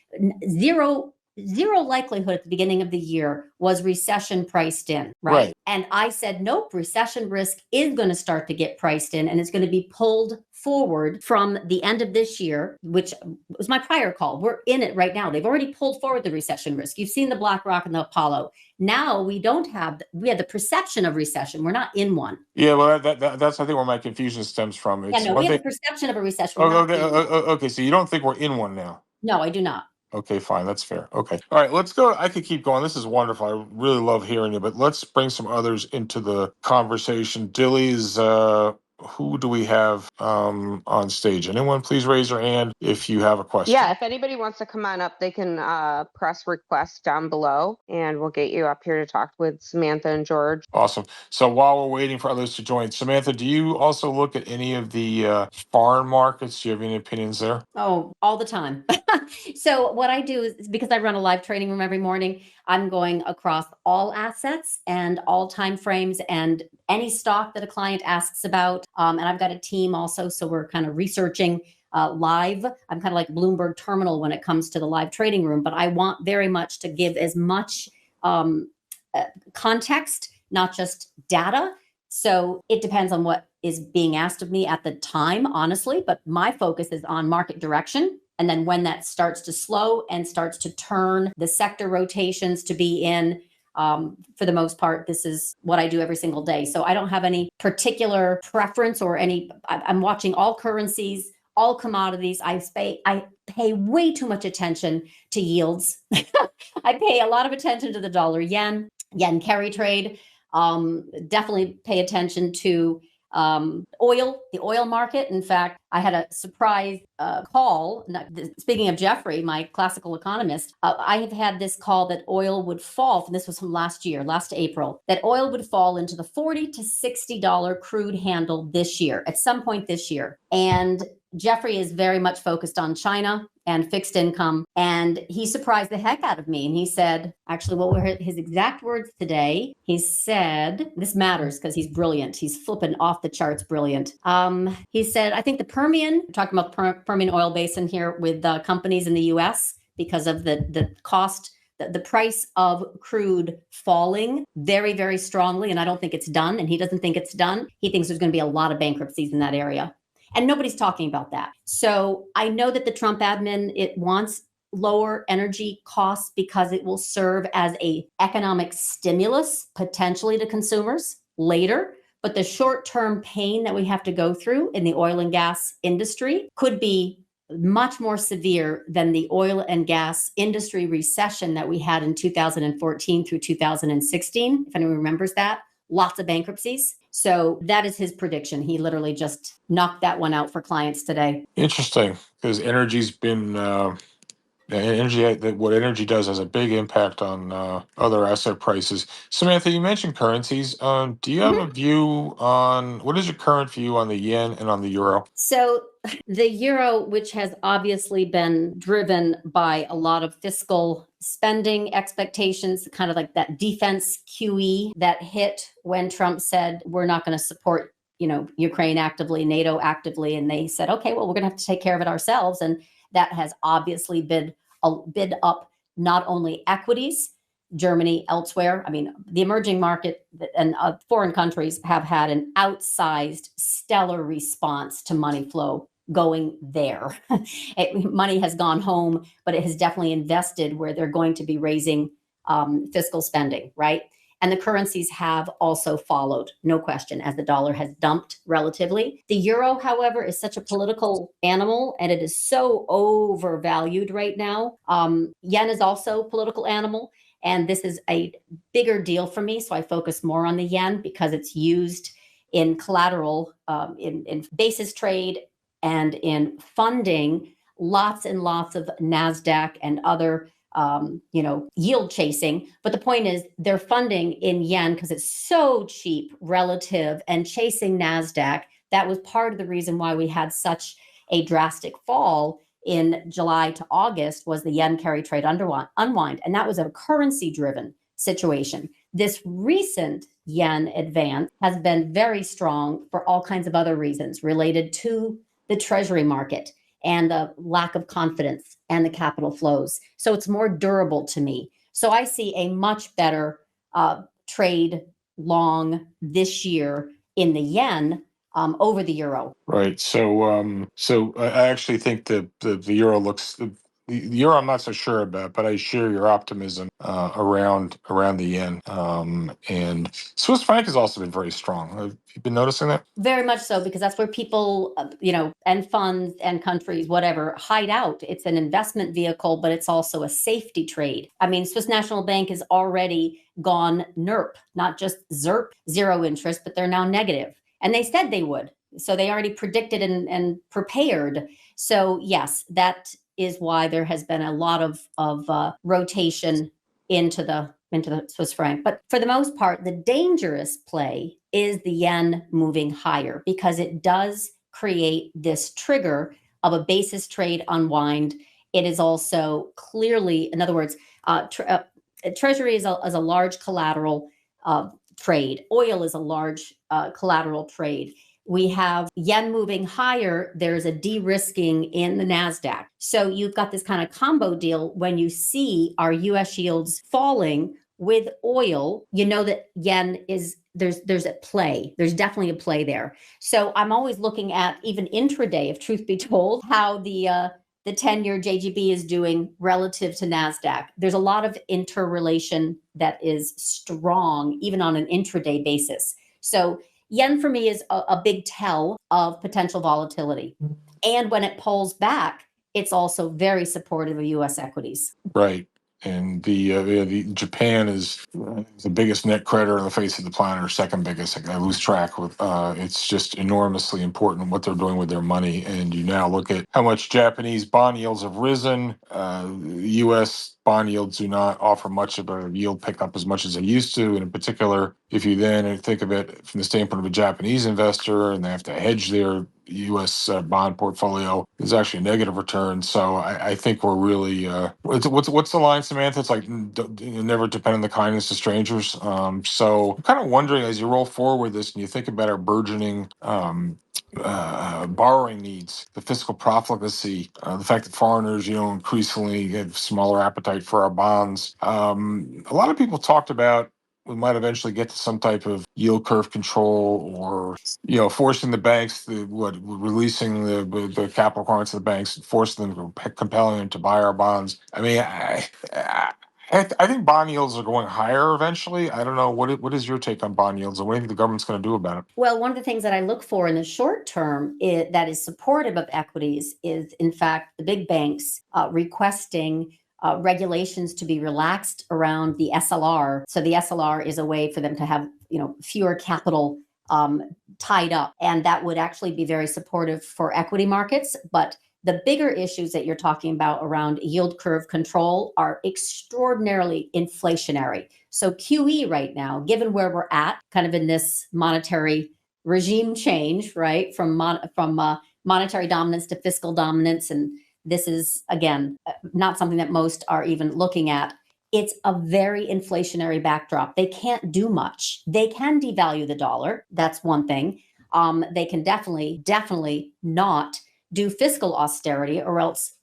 zero likelihood at the beginning of the year was recession priced in, right? And I said, nope, recession risk is going to start to get priced in, and it's going to be pulled forward from the end of this year, which was my prior call. We're in it right now. They've already pulled forward the recession risk. You've seen the BlackRock and the Apollo. Now we have the perception of recession. We're not in one. Yeah, well, that's I think where my confusion stems from. We have the perception of a recession. Okay, so you don't think we're in one now? No, I do not. Okay, fine. That's fair. Okay. All right, let's go. I could keep going. This is wonderful. I really love hearing you, but let's bring some others into the conversation. Dilly's, who do we have on stage? Anyone, please raise your hand if you have a question. Yeah, if anybody wants to come on up, they can press request down below, and we'll get you up here to talk with Samantha and George. Awesome. So while we're waiting for others to join, Samantha, do you also look at any of the foreign markets? Do you have any opinions there? Oh, all the time. So what I do is, because I run a live trading room every morning, I'm going across all assets and all time frames and any stock that a client asks about. And I've got a team also, so we're kind of researching live. I'm kind of like Bloomberg Terminal when it comes to the live trading room, but I want very much to give as much context, not just data, So it depends on what is being asked of me at the time, honestly, but my focus is on market direction. And then when that starts to slow and starts to turn the sector rotations to be in, for the most part, this is what I do every single day. So I don't have any particular preference or I'm watching all currencies, all commodities. I pay way too much attention to yields. I pay a lot of attention to the dollar yen carry trade. Definitely pay attention to the oil market. In fact, I had a surprise call. Speaking of Jeffrey, my classical economist, I have had this call that oil would fall. This was from last April, that oil would fall into the $40 to $60 crude handle this year, at some point this year. And Jeffrey is very much focused on China and fixed income. And he surprised the heck out of me. And he said, actually, what were his exact words today? He said, this matters because he's brilliant. He's flipping off the charts brilliant. He said, I think the Permian, we're talking about the Permian oil basin here with companies in the US because of the cost, the price of crude falling very, very strongly. And I don't think it's done. And he doesn't think it's done. He thinks there's going to be a lot of bankruptcies in that area. And nobody's talking about that. So I know that the Trump admin, it wants lower energy costs because it will serve as a economic stimulus potentially to consumers later. But the short-term pain that we have to go through in the oil and gas industry could be much more severe than the oil and gas industry recession that we had in 2014 through 2016, if anyone remembers that. Lots of bankruptcies. So that is his prediction. He literally just knocked that one out for clients today. Interesting, because energy's been what energy does has a big impact on other asset prices. Samantha, you mentioned currencies. Do you have a view on what is your current view on the yen and on the euro? So the euro, which has obviously been driven by a lot of fiscal spending expectations, kind of like that defense QE that hit when Trump said, we're not going to support, Ukraine actively, NATO actively. And they said, okay, well, we're going to have to take care of it ourselves. And that has obviously bid up not only equities, Germany, elsewhere. I mean, the emerging market and foreign countries have had an outsized, stellar response to money flow going there. Money has gone home, but it has definitely invested where they're going to be raising fiscal spending, right? And the currencies have also followed, no question, as the dollar has dumped relatively. The euro, however, is such a political animal and it is so overvalued right now. Yen is also a political animal. And this is a bigger deal for me. So I focus more on the yen because it's used in collateral, in basis trade and in funding lots and lots of NASDAQ and other yield chasing. But the point is they're funding in yen because it's so cheap relative and chasing NASDAQ. That was part of the reason why we had such a drastic fall in July to August was the yen carry trade unwind. And that was a currency driven situation. This recent yen advance has been very strong for all kinds of other reasons related to the treasury market and the lack of confidence and the capital flows. So it's more durable to me. So I see a much better trade long this year in the yen over the euro. Right. So I actually think that the euro looks the euro I'm not so sure about, but I share your optimism around the yen. And Swiss franc has also been very strong. Have you been noticing that? Very much so, because that's where people, and funds and countries, whatever, hide out. It's an investment vehicle, but it's also a safety trade. I mean, Swiss National Bank has already gone NERP, not just ZERP, zero interest, but they're now negative. And they said they would. So they already predicted and prepared. So yes, that is why there has been a lot of rotation into the Swiss franc. But for the most part, the dangerous play is the yen moving higher because it does create this trigger of a basis trade unwind. It is also clearly, in other words, Treasury is a large collateral trade. Oil is a large collateral trade. We have yen moving higher. There's a de-risking in the NASDAQ. So you've got this kind of combo deal when you see our US yields falling With oil, you know that yen is there's a play. There's definitely a play there. So I'm always looking at, even intraday, if truth be told, how the 10-year JGB is doing relative to NASDAQ. There's a lot of interrelation that is strong, even on an intraday basis. So yen for me is a big tell of potential volatility. And when it pulls back, it's also very supportive of U.S. equities. Right. And the Japan is the biggest net creditor on the face of the planet, or second biggest. I lose track with. It's just enormously important what they're doing with their money. And you now look at how much Japanese bond yields have risen. U.S. bond yields do not offer much of a yield pickup as much as they used to. And in particular, if you then think of it from the standpoint of a Japanese investor, and they have to hedge their U.S. Bond portfolio, is actually a negative return. So I think we're really what's the line, Samantha? It's like never depend on the kindness of strangers. So I'm kind of wondering, as you roll forward with this and you think about our burgeoning borrowing needs, the fiscal profligacy, the fact that foreigners, increasingly have smaller appetite for our bonds. A lot of people talked about we might eventually get to some type of yield curve control, or forcing the banks, releasing the capital requirements of the banks, forcing them, compelling them to buy our bonds. I mean, I think bond yields are going higher eventually. I don't know. What is your take on bond yields, and what do you think the government's going to do about it? Well, one of the things that I look for in the short term that is supportive of equities is, in fact, the big banks requesting regulations to be relaxed around the SLR. So the SLR is a way for them to have fewer capital tied up, and that would actually be very supportive for equity markets. But the bigger issues that you're talking about around yield curve control are extraordinarily inflationary. So QE right now, given where we're at, kind of in this monetary regime change, right, from monetary dominance to fiscal dominance, and this is, again, not something that most are even looking at. It's a very inflationary backdrop. They can't do much. They can devalue the dollar. That's one thing. They can definitely not do fiscal austerity, or else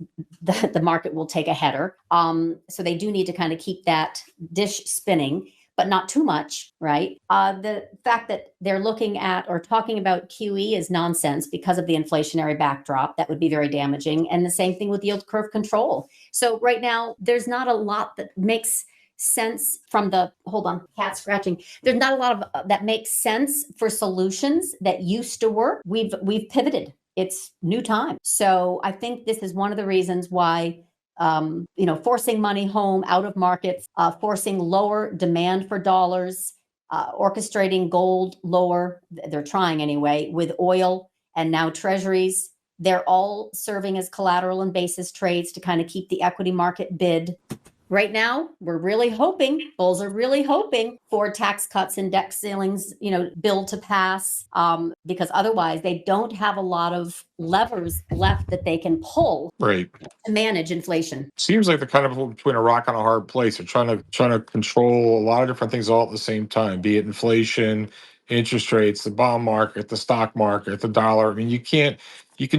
the market will take a header. So they do need to kind of keep that dish spinning, but not too much, right? The fact that they're looking at or talking about QE is nonsense because of the inflationary backdrop. That would be very damaging. And the same thing with yield curve control. So right now, there's not a lot that makes sense from the, hold on, cat scratching. There's not a lot of that makes sense for solutions that used to work. We've pivoted. It's new time. So I think this is one of the reasons why forcing money home out of markets, forcing lower demand for dollars, orchestrating gold lower, they're trying anyway, with oil and now treasuries. They're all serving as collateral and basis trades to kind of keep the equity market bid. Right now, we're really hoping, bulls are really hoping for tax cuts and debt ceilings, bill to pass, because otherwise they don't have a lot of levers left that they can pull Right. to manage inflation. Seems like they're kind of between a rock and a hard place. They're trying to control a lot of different things all at the same time, be it inflation, interest rates, the bond market, the stock market, the dollar. I mean, you can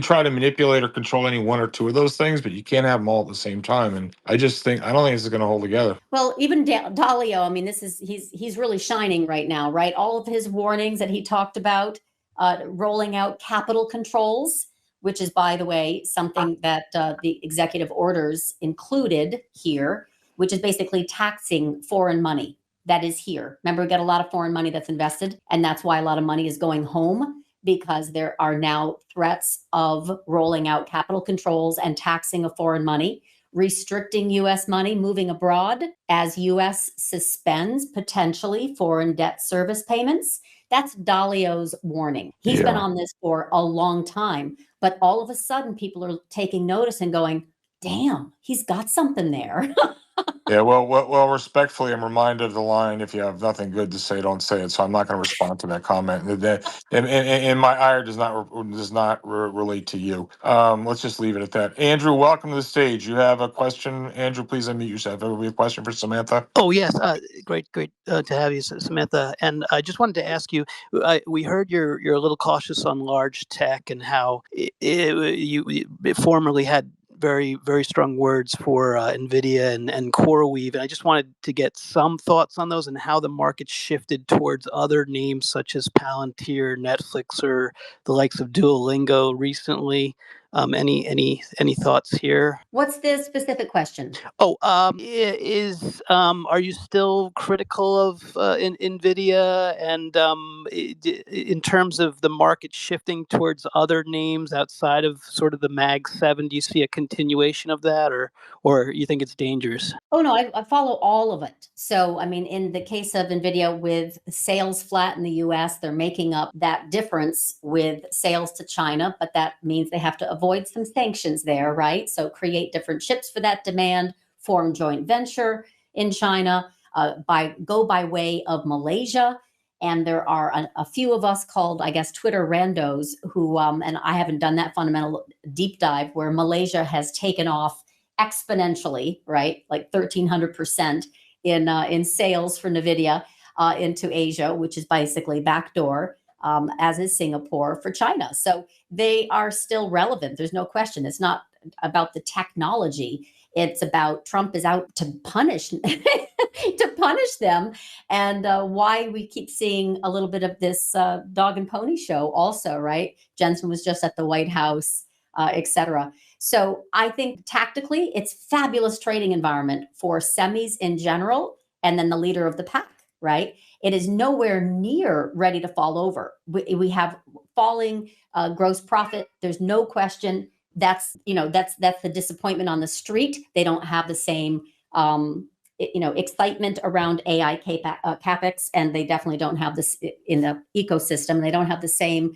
try to manipulate or control any one or two of those things, but you can't have them all at the same time. And I don't think this is going to hold together. Well, even Dalio, I mean, he's really shining right now, right? All of his warnings that he talked about, rolling out capital controls, which is, by the way, something that the executive orders included here, which is basically taxing foreign money that is here. Remember, we got a lot of foreign money that's invested, and that's why a lot of money is going home, because there are now threats of rolling out capital controls and taxing of foreign money, restricting U.S. money moving abroad as U.S. suspends potentially foreign debt service payments. That's Dalio's warning. He's been on this for a long time, but all of a sudden people are taking notice and going, damn, he's got something there. Yeah, well, respectfully, I'm reminded of the line, if you have nothing good to say, don't say it. So I'm not going to respond to that comment. And my ire does not relate to you. Let's just leave it at that. Andrew, welcome to the stage. You have a question? Andrew, please unmute yourself. Have a question for Samantha? Oh, yes. Great to have you, Samantha. And I just wanted to ask you, we heard you're a little cautious on large tech and how it formerly had very, very strong words for NVIDIA and CoreWeave. And I just wanted to get some thoughts on those and how the market shifted towards other names such as Palantir, Netflix, or the likes of Duolingo recently. Any thoughts here? What's the specific question? Oh, are you still critical of NVIDIA? And in terms of the market shifting towards other names outside of sort of the Mag 7, do you see a continuation of that, or you think it's dangerous? Oh, no, I follow all of it. So, I mean, in the case of NVIDIA, with sales flat in the US, they're making up that difference with sales to China, but that means they have to avoid some sanctions there, right? So, create different chips for that demand, form joint venture in China, go by way of Malaysia. And there are a few of us called, I guess, Twitter randos who, and I haven't done that fundamental deep dive, where Malaysia has taken off exponentially, right? Like 1,300% in sales for NVIDIA into Asia, which is basically backdoor, as is Singapore for China. So they are still relevant. There's no question. It's not about the technology. It's about Trump is out to punish to punish them, and why we keep seeing a little bit of this dog and pony show also, right? Jensen was just at the White House, etc. So I think tactically, it's fabulous trading environment for semis in general, and then the leader of the pack, right? It is nowhere near ready to fall over. We have falling gross profit. There's no question. That's the disappointment on the street. They don't have the same excitement around AI capex, and they definitely don't have this in the ecosystem. They don't have the same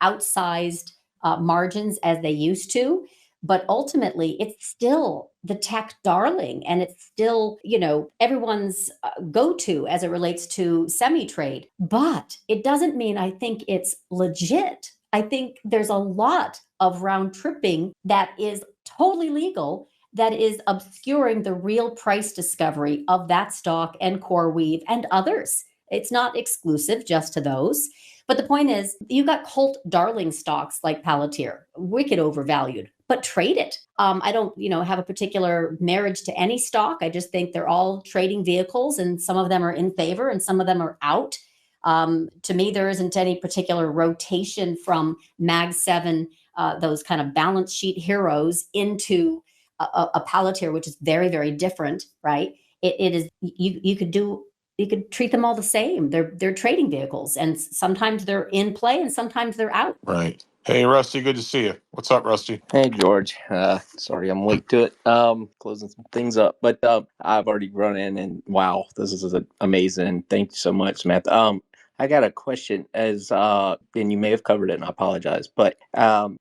outsized margins as they used to. But ultimately, it's still the tech darling, and it's still, everyone's go-to as it relates to semi-trade. But it doesn't mean I think it's legit. I think there's a lot of round tripping that is totally legal, that is obscuring the real price discovery of that stock and CoreWeave and others. It's not exclusive just to those. But the point is, you got cult darling stocks like Palantir, wicked overvalued, but trade it. I don't, have a particular marriage to any stock. I just think they're all trading vehicles, and some of them are in favor and some of them are out. To me, there isn't any particular rotation from Mag 7, those kind of balance sheet heroes, into a Palantir, which is very, very different, right? It is, you could treat them all the same. They're trading vehicles, and sometimes they're in play and sometimes they're out. Right. Hey, Rusty, good to see you. What's up, Rusty? Hey, George. Sorry, I'm late to it. Closing some things up, but I've already run in, and wow, this is amazing. Thank you so much, Samantha. I got a question, and you may have covered it, and I apologize, but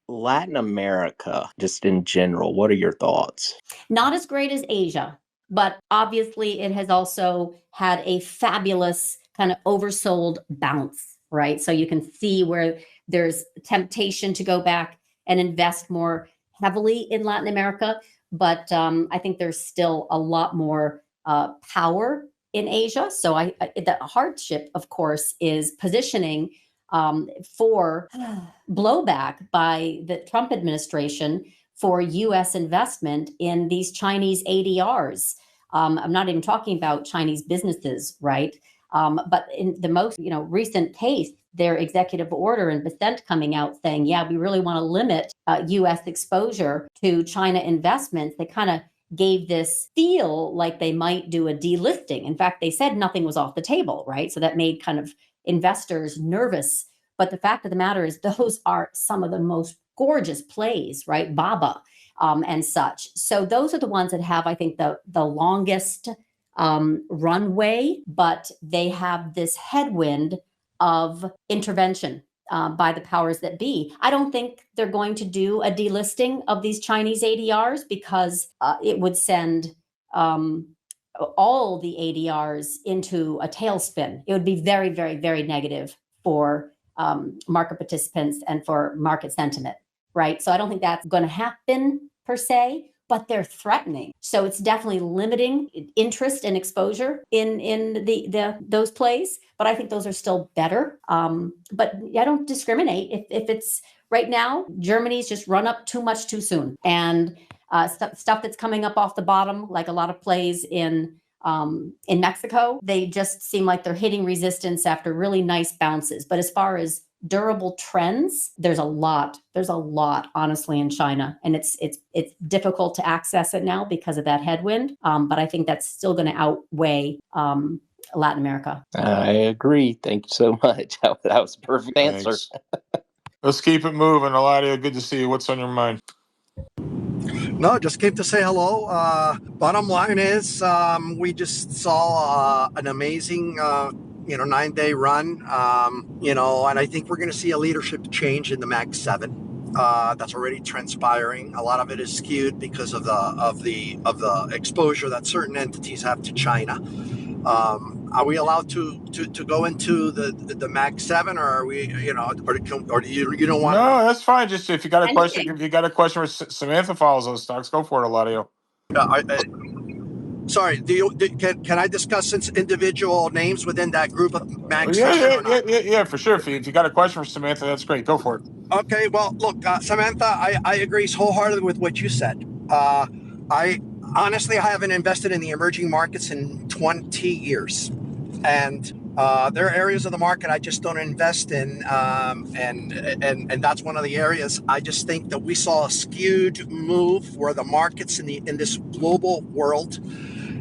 Latin America, just in general, what are your thoughts? Not as great as Asia, but obviously it has also had a fabulous kind of oversold bounce, right? So you can see where there's temptation to go back and invest more heavily in Latin America. But I think there's still a lot more power in Asia. So the hardship, of course, is positioning for blowback by the Trump administration for U.S. investment in these Chinese ADRs. I'm not even talking about Chinese businesses, right? But in the most recent case, their executive order and dissent coming out saying, yeah, we really want to limit U.S. exposure to China investments. They kind of gave this feel like they might do a delisting. In fact, they said nothing was off the table, right? So that made kind of investors nervous. But the fact of the matter is, those are some of the most gorgeous plays, right? Baba and such. So those are the ones that have, I think, the longest runway, but they have this headwind of intervention by the powers that be. I don't think they're going to do a delisting of these Chinese ADRs, because it would send all the ADRs into a tailspin. It would be very, very, very negative for market participants and for market sentiment, right? So I don't think that's going to happen per se, but they're threatening. So it's definitely limiting interest and exposure in those plays. But I think those are still better. But I don't discriminate. If it's right now, Germany's just run up too much too soon. And stuff that's coming up off the bottom, like a lot of plays in Mexico, they just seem like they're hitting resistance after really nice bounces. But as far as durable trends, there's a lot, honestly, in China, and it's difficult to access it now because of that headwind. But I think that's still going to outweigh Latin America. I agree. Thank you so much. That was a perfect answer. Thanks. Let's keep it moving. Eladio, good to see you. What's on your mind? No, just came to say hello. Bottom line is we just saw an amazing 9-day run, and I think we're going to see a leadership change in the Mag 7. That's already transpiring. A lot of it is skewed because of the exposure that certain entities have to China. Are we allowed to go into the Mag 7, or are we, or you don't want? No, that's fine. Just if you got a Anything. question, if you got a question where Samantha follows those stocks, go for it, Eladio. Sorry, can I discuss individual names within that group of Mag 7 or not? Yeah, for sure. If you got a question for Samantha, that's great. Go for it. Okay, well, look, Samantha, I agree wholeheartedly with what you said. I haven't invested in the emerging markets in 20 years. And there are areas of the market I just don't invest in, and that's one of the areas. I just think that we saw a skewed move where the markets in this global world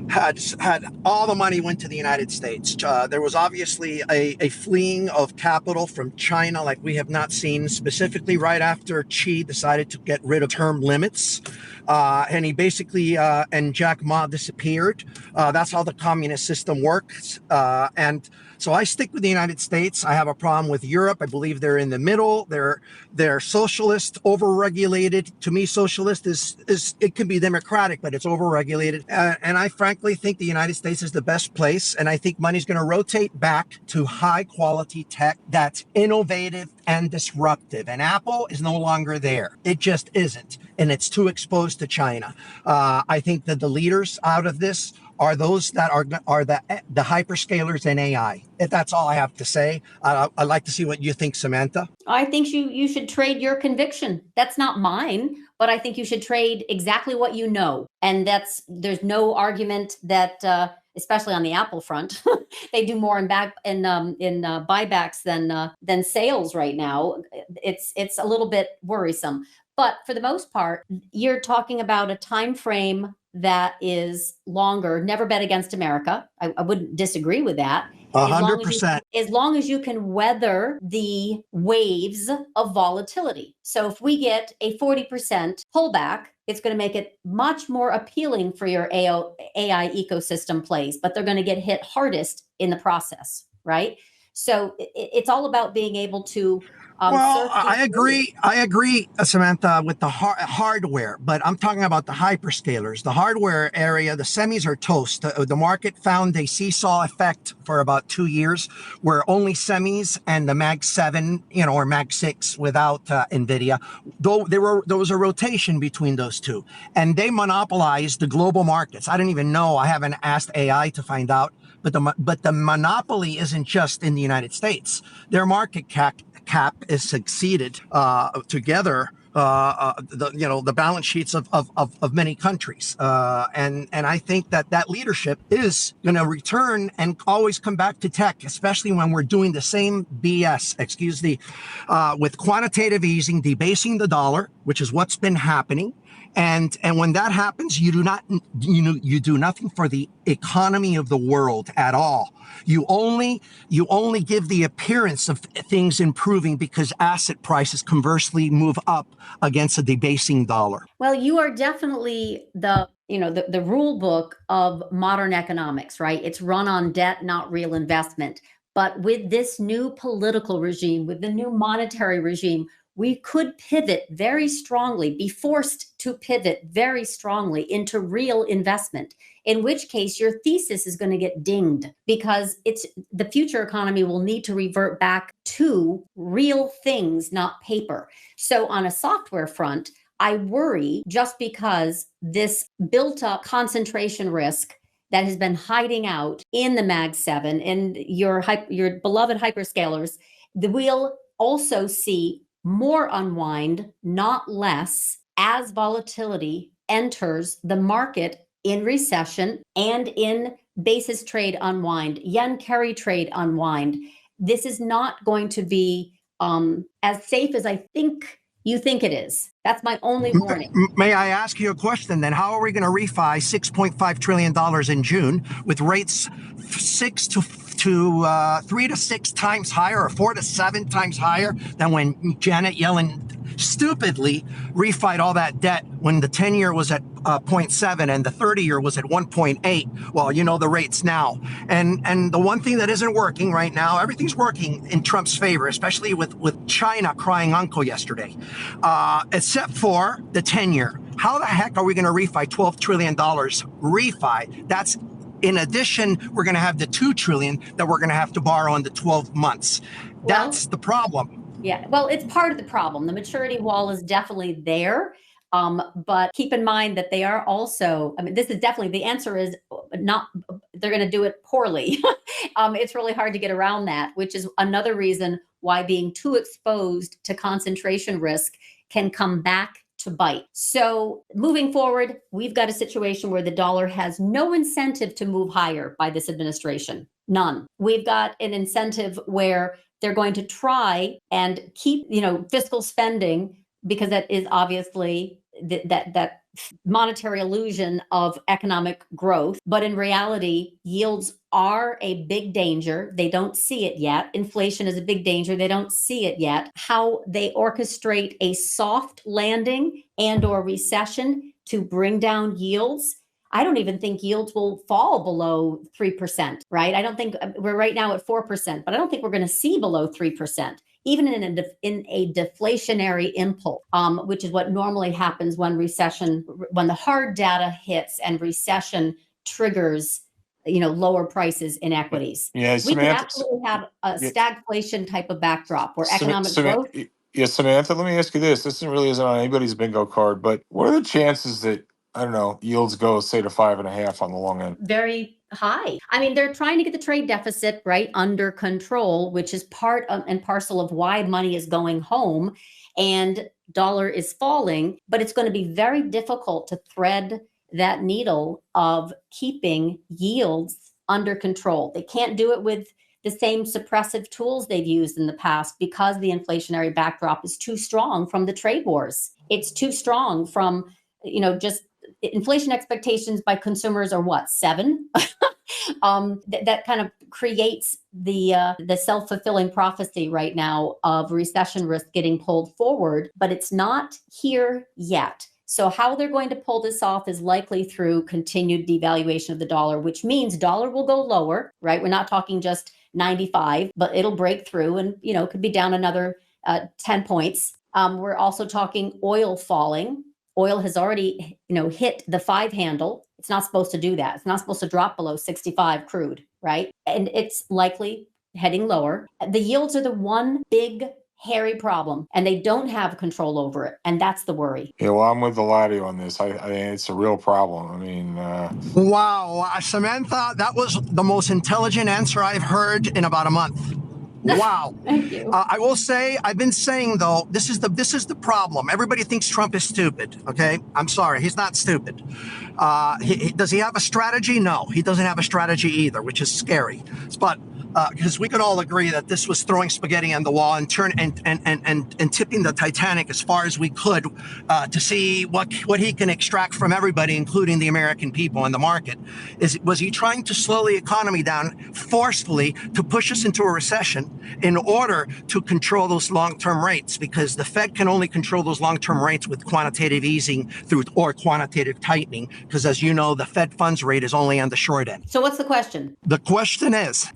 had all the money went to the United States. There was obviously a fleeing of capital from China like we have not seen, specifically right after Xi decided to get rid of term limits. And he basically, and Jack Ma disappeared. That's how the communist system works. And so I stick with the United States. I have a problem with Europe. I believe they're in the middle. They're socialist, overregulated. To me, socialist is it can be democratic, but it's overregulated. And I frankly think the United States is the best place. And I think money's going to rotate back to high quality tech that's innovative and disruptive. And Apple is no longer there. It just isn't. And it's too exposed to China. I think that the leaders out of this are those that are the hyperscalers in AI. If that's all I have to say, I'd like to see what you think, Samantha. I think you should trade your conviction. That's not mine, but I think you should trade exactly what you know. And there's no argument that, especially on the Apple front, they do more in buybacks than sales right now. It's a little bit worrisome. But for the most part, you're talking about a time frame that is longer. Never bet against America. I wouldn't disagree with that. 100%. As long as you can weather the waves of volatility. So if we get a 40% pullback, it's going to make it much more appealing for your AI ecosystem plays, but they're going to get hit hardest in the process, right? So it's all about being able to well, I agree, Samantha, with the hardware, but I'm talking about the hyperscalers. The hardware area, the semis are toast. The market found a seesaw effect for about 2 years where only semis and the Mag 7, or Mag 6 without NVIDIA, though there was a rotation between those two, and they monopolized the global markets. I don't even know. I haven't asked AI to find out, but the monopoly isn't just in the United States. Their market cap is succeeded together the balance sheets of many countries, and I think that leadership is going to return and always come back to tech, especially when we're doing the same BS, with quantitative easing, debasing the dollar, which is what's been happening. And when that happens, you do nothing for the economy of the world at all. You only give the appearance of things improving because asset prices conversely move up against a debasing dollar. Well, you are definitely the rule book of modern economics, right? It's run on debt, not real investment. But with this new political regime, with the new monetary regime, we could pivot very strongly, be forced to pivot very strongly into real investment, in which case your thesis is going to get dinged because the future economy will need to revert back to real things, not paper. So on a software front, I worry just because this built up concentration risk that has been hiding out in the Mag 7 and your beloved hyperscalers, we'll also see more unwind, not less, as volatility enters the market in recession and in basis trade unwind, yen carry trade unwind, this is not going to be as safe as I think you think it is. That's my only warning. May I ask you a question then? How are we going to refi $6.5 trillion in June with rates 3 to 6 times higher or 4 to 7 times higher than when Janet Yellen stupidly refied all that debt when the 10-year was at 0.7 and the 30-year was at 1.8? Well, you know the rates now. And the one thing that isn't working right now, everything's working in Trump's favor, especially with China crying uncle yesterday, except for the 10-year. How the heck are we going to refi $12 trillion refi? That's in addition, we're going to have the $2 trillion that we're going to have to borrow in the 12 months. That's the problem. Yeah, well, it's part of the problem. The maturity wall is definitely there. But keep in mind that they are also, I mean, this is definitely, the answer is not, they're going to do it poorly. It's really hard to get around that, which is another reason why being too exposed to concentration risk can come back to bite. So moving forward, we've got a situation where the dollar has no incentive to move higher by this administration. None. We've got an incentive where they're going to try and keep, fiscal spending, because that is obviously that monetary illusion of economic growth. But in reality, yields are a big danger. They don't see it yet. Inflation is a big danger. They don't see it yet. How they orchestrate a soft landing and or recession to bring down yields, I don't even think yields will fall below 3%, right? I don't think we're right now at 4%, but I don't think we're going to see below 3%. Even in a deflationary impulse, which is what normally happens when the hard data hits and recession triggers, lower prices in equities. Yeah, we could absolutely have a stagflation type of backdrop where economic growth. Yeah, Samantha, let me ask you this. This really isn't on anybody's bingo card, but what are the chances that, I don't know, yields go, say, to 5.5 on the long end? Very high. I mean, they're trying to get the trade deficit right under control, which is part of and parcel of why money is going home and dollar is falling. But it's going to be very difficult to thread that needle of keeping yields under control. They can't do it with the same suppressive tools they've used in the past because the inflationary backdrop is too strong from the trade wars. It's too strong from, just inflation expectations by consumers are what, 7? That kind of creates the self-fulfilling prophecy right now of recession risk getting pulled forward, but it's not here yet. So how they're going to pull this off is likely through continued devaluation of the dollar, which means dollar will go lower, right? We're not talking just 95, but it'll break through and, could be down another 10 points. We're also talking oil falling. Oil has already, hit the 5 handle. It's not supposed to do that. It's not supposed to drop below 65 crude, right? And it's likely heading lower. The yields are the one big hairy problem, and they don't have control over it. And that's the worry. Yeah, well, I'm with the laddie on this. I think it's a real problem. I mean, Wow, Samantha, that was the most intelligent answer I've heard in about a month. Wow. Thank you. I will say, I've been saying though, this is the problem. Everybody thinks Trump is stupid. Okay, I'm sorry, he's not stupid. Does he have a strategy? No, he doesn't have a strategy either, which is scary. But because we could all agree that this was throwing spaghetti on the wall and tipping the Titanic as far as we could to see what he can extract from everybody, including the American people and the market. Was he trying to slow the economy down forcefully to push us into a recession in order to control those long-term rates? Because the Fed can only control those long-term rates with quantitative easing or quantitative tightening, because as you know, the Fed funds rate is only on the short end. So what's the question? The question is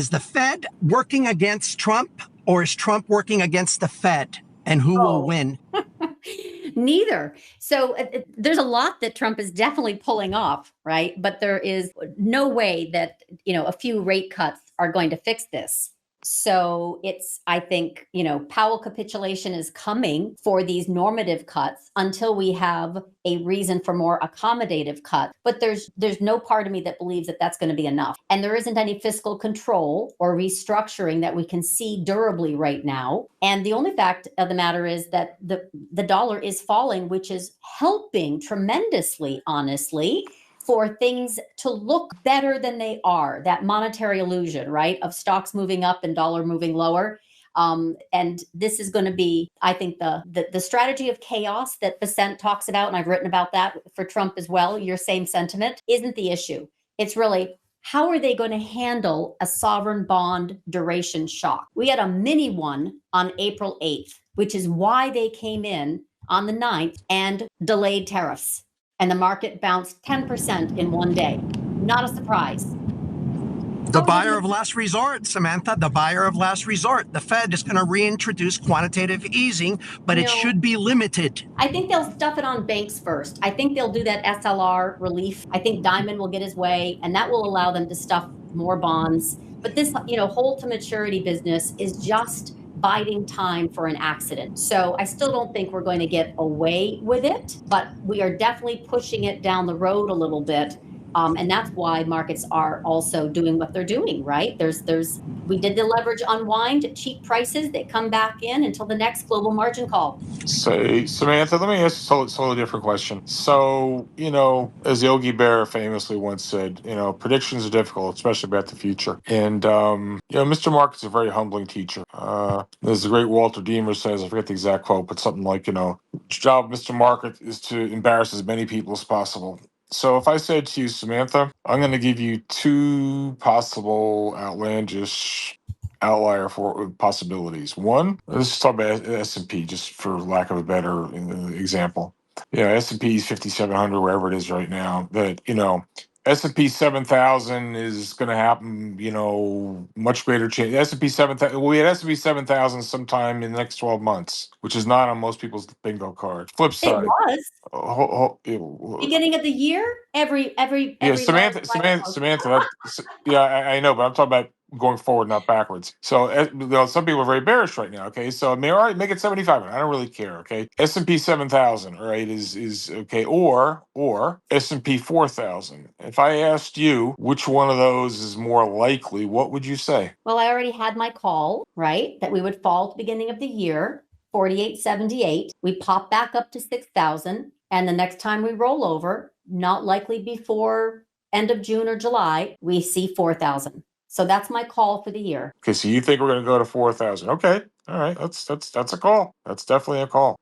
the Fed working against Trump, or is Trump working against the Fed? And who will win? Neither. So there's a lot that Trump is definitely pulling off, right? But there is no way that, a few rate cuts are going to fix this. So I think, Powell capitulation is coming for these normative cuts until we have a reason for more accommodative cuts. But there's no part of me that believes that that's going to be enough. And there isn't any fiscal control or restructuring that we can see durably right now. And the only fact of the matter is that the dollar is falling, which is helping tremendously, honestly, for things to look better than they are, that monetary illusion, right, of stocks moving up and dollar moving lower. And this is going to be, I think, the strategy of chaos that Besant talks about, and I've written about that for Trump as well, your same sentiment, isn't the issue. It's really, how are they going to handle a sovereign bond duration shock? We had a mini one on April 8th, which is why they came in on the 9th and delayed tariffs. And the market bounced 10% in one day. Not a surprise. The buyer of last resort, Samantha, the buyer of last resort. The Fed is going to reintroduce quantitative easing, but it should be limited. I think they'll stuff it on banks first. I think they'll do that SLR relief. I think Diamond will get his way, and that will allow them to stuff more bonds. But this, hold to maturity business is just biding time for an accident. So I still don't think we're going to get away with it, but we are definitely pushing it down the road a little bit. And that's why markets are also doing what they're doing, right? We did the leverage unwind at cheap prices. They come back in until the next global margin call. Say, Samantha, let me ask you a totally different question. So, as Yogi Berra famously once said, predictions are difficult, especially about the future. And, Mr. Market's a very humbling teacher. There's the great Walter Deemer says, I forget the exact quote, but something like, job of Mr. Market is to embarrass as many people as possible. So if I said to you, Samantha, I'm going to give you two possible outlandish outlier for possibilities. One, let's just talk about S&P, just for lack of a better example. S&P is 5,700, wherever it is right now. That S&P 7,000 is going to happen. Much greater change. S&P 7,000. We had S&P 7,000 sometime in the next 12 months, which is not on most people's bingo card. Flip side. It was. Beginning of the year, every Samantha. I know, but I'm talking about going forward, not backwards. So some people are very bearish right now. Okay, so all right, make it 7,500. I don't really care. Okay, S&P 7,000. All right, is okay, or S&P 4,000. If I asked you which one of those is more likely, what would you say? Well, I already had my call, right, that we would fall at the beginning of the year, 48.78. We pop back up to 6,000, and the next time we roll over, not likely before end of June or July, we see 4,000. So that's my call for the year. Okay, so you think we're going to go to 4,000? Okay, all right, that's a call. That's definitely a call.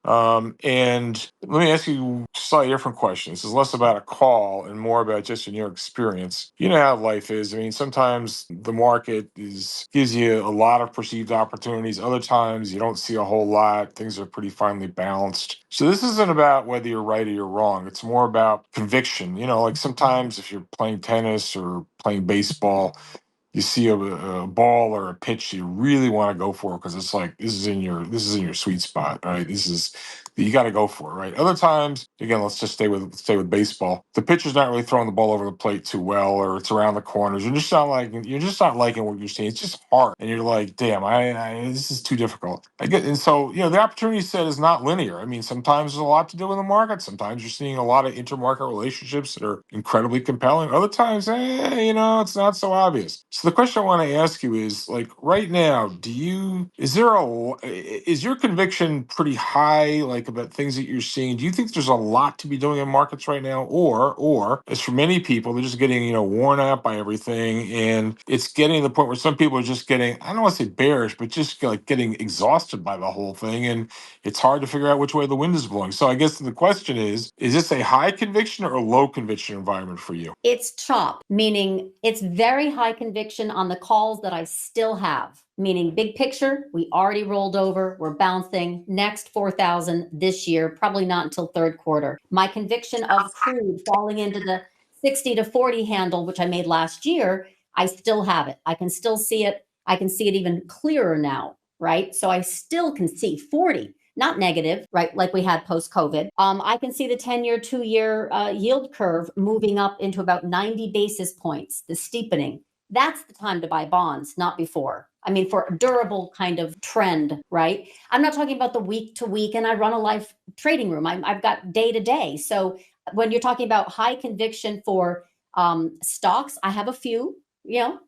And let me ask you a slightly different question. This is less about a call and more about just in your experience. You know how life is. I mean, sometimes the market gives you a lot of perceived opportunities. Other times you don't see a whole lot. Things are pretty finely balanced. So this isn't about whether you're right or you're wrong. It's more about conviction. Like sometimes if you're playing tennis or playing baseball, you see a ball or a pitch you really want to go for because it's like this is in your sweet spot, right? You got to go for it, right? Other times, again, let's just stay with baseball. The pitcher's not really throwing the ball over the plate too well, or it's around the corners. You're just not liking what you're seeing. It's just hard, and you're like, damn, this is too difficult. And so the opportunity set is not linear. I mean, sometimes there's a lot to do in the market. Sometimes you're seeing a lot of intermarket relationships that are incredibly compelling. Other times, it's not so obvious. So the question I want to ask you is, like, right now, is your conviction pretty high, like, about things that you're seeing? Do you think there's a lot to be doing in markets right now? Or as for many people, they're just getting, worn out by everything, and it's getting to the point where some people are just getting, I don't want to say bearish, but just like getting exhausted by the whole thing, and it's hard to figure out which way the wind is blowing. So I guess the question is this a high conviction or a low conviction environment for you? It's chop, meaning it's very high conviction on the calls that I still have, meaning big picture, we already rolled over, we're bouncing, next 4,000 this year, probably not until third quarter. My conviction of crude falling into the 60 to 40 handle, which I made last year, I still have it. I can still see it. I can see it even clearer now, right? So I still can see 40. Not negative, right? Like we had post-COVID. I can see the 10-year, 2-year yield curve moving up into about 90 basis points, the steepening. that's the time to buy bonds, not before. I mean, for a durable kind of trend, right? I'm not talking about the week to week, and I run a live trading room. I've got day to day. So when you're talking about high conviction for stocks, I have a few.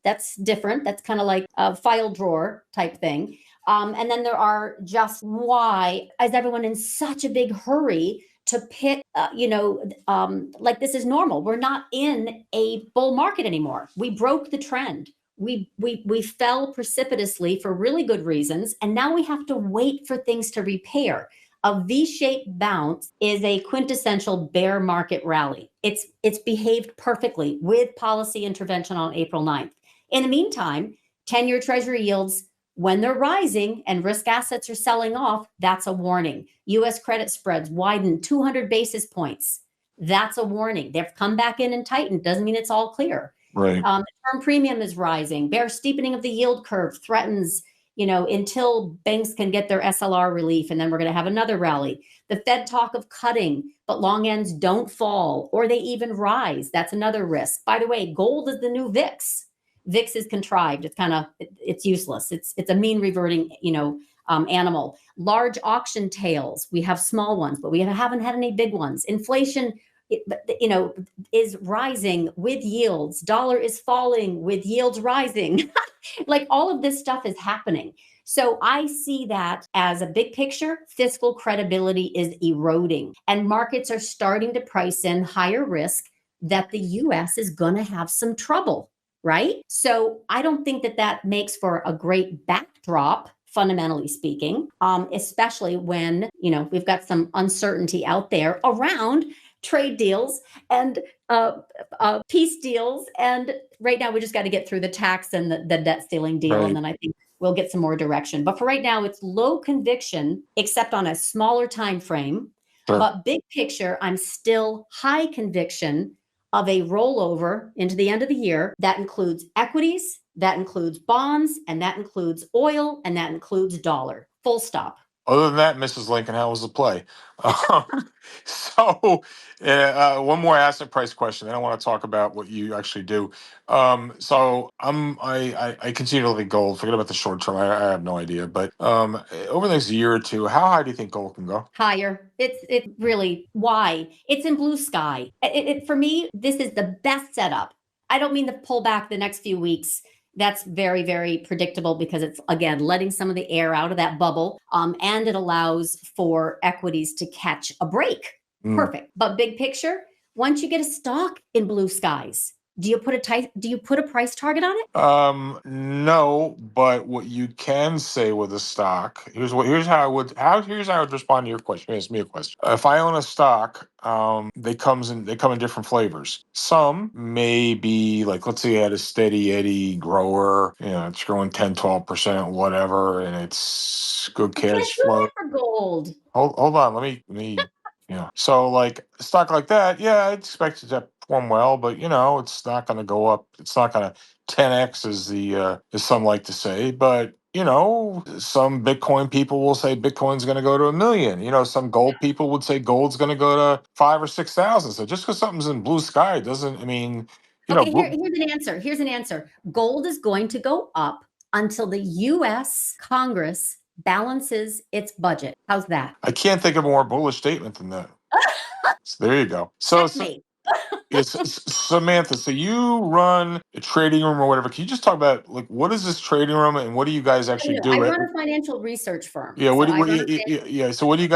That's different. That's kind of like a file drawer type thing. And then there are just why is everyone in such a big hurry to pick, like this is normal. We're not in a bull market anymore. We broke the trend. We fell precipitously for really good reasons, and now we have to wait for things to repair. A V-shaped bounce is a quintessential bear market rally. It's behaved perfectly with policy intervention on April 9th. In the meantime, 10-year Treasury yields, when they're rising and risk assets are selling off, that's a warning. U.S. credit spreads widen 200 basis points. That's a warning. They've come back in and tightened. Doesn't mean it's all clear. Right. The term premium is rising. Bear steepening of the yield curve threatens, until banks can get their SLR relief, and then we're going to have another rally. The Fed talk of cutting, but long ends don't fall, or they even rise. That's another risk. By the way, gold is the new VIX. VIX is contrived. It's useless. It's a mean reverting, animal. Large auction tails. We have small ones, but we haven't had any big ones. Inflation, is rising with yields. Dollar is falling with yields rising. Like all of this stuff is happening. So I see that as a big picture. Fiscal credibility is eroding, and markets are starting to price in higher risk that the US is going to have some trouble, right? So I don't think that makes for a great backdrop, fundamentally speaking, especially when, we've got some uncertainty out there around trade deals and peace deals. And right now, we just got to get through the tax and the debt ceiling deal. Right. And then I think we'll get some more direction. But for right now, it's low conviction, except on a smaller time frame. Sure. But big picture, I'm still high conviction of a rollover into the end of the year. That includes equities, that includes bonds, and that includes oil, and that includes dollar. Full stop. Other than that, Mrs. Lincoln, how was the play? One more asset price question. Then I want to talk about what you actually do. I continue to look at gold. Forget about the short term. I have no idea. But over the next year or two, how high do you think gold can go? Higher. It's really why. It's in blue sky. For me, this is the best setup. I don't mean to pull back the next few weeks. That's very, very predictable because it's, again, letting some of the air out of that bubble. And it allows for equities to catch a break. Perfect. But big picture, once you get a stock in blue skies, do you put a price target on it? No, but what you can say with a stock, here's how I would respond to your question. Ask me a question. If I own a stock, they come in different flavors. Some may be like, let's say you had a steady Eddie grower, it's growing 10, 12%, whatever, and it's good You can't cash do flow. that for gold. Hold on, let me So like a stock like that, yeah, I'd expect it to perform well, but it's not going to go up. It's not going to 10x as some like to say, but some Bitcoin people will say Bitcoin's going to go to 1 million. Some gold people would say gold's going to go to 5,000 or 6,000. So just because something's in blue sky doesn't, Okay, here's an answer. Gold is going to go up until the U.S. Congress balances its budget. How's that? I can't think of a more bullish statement than that. So there you go. So Checkmate. it's Samantha. So you run a trading room or whatever. Can you just talk about like what is this trading room and what do you guys actually do? I run a financial research firm. Yeah. So So what do you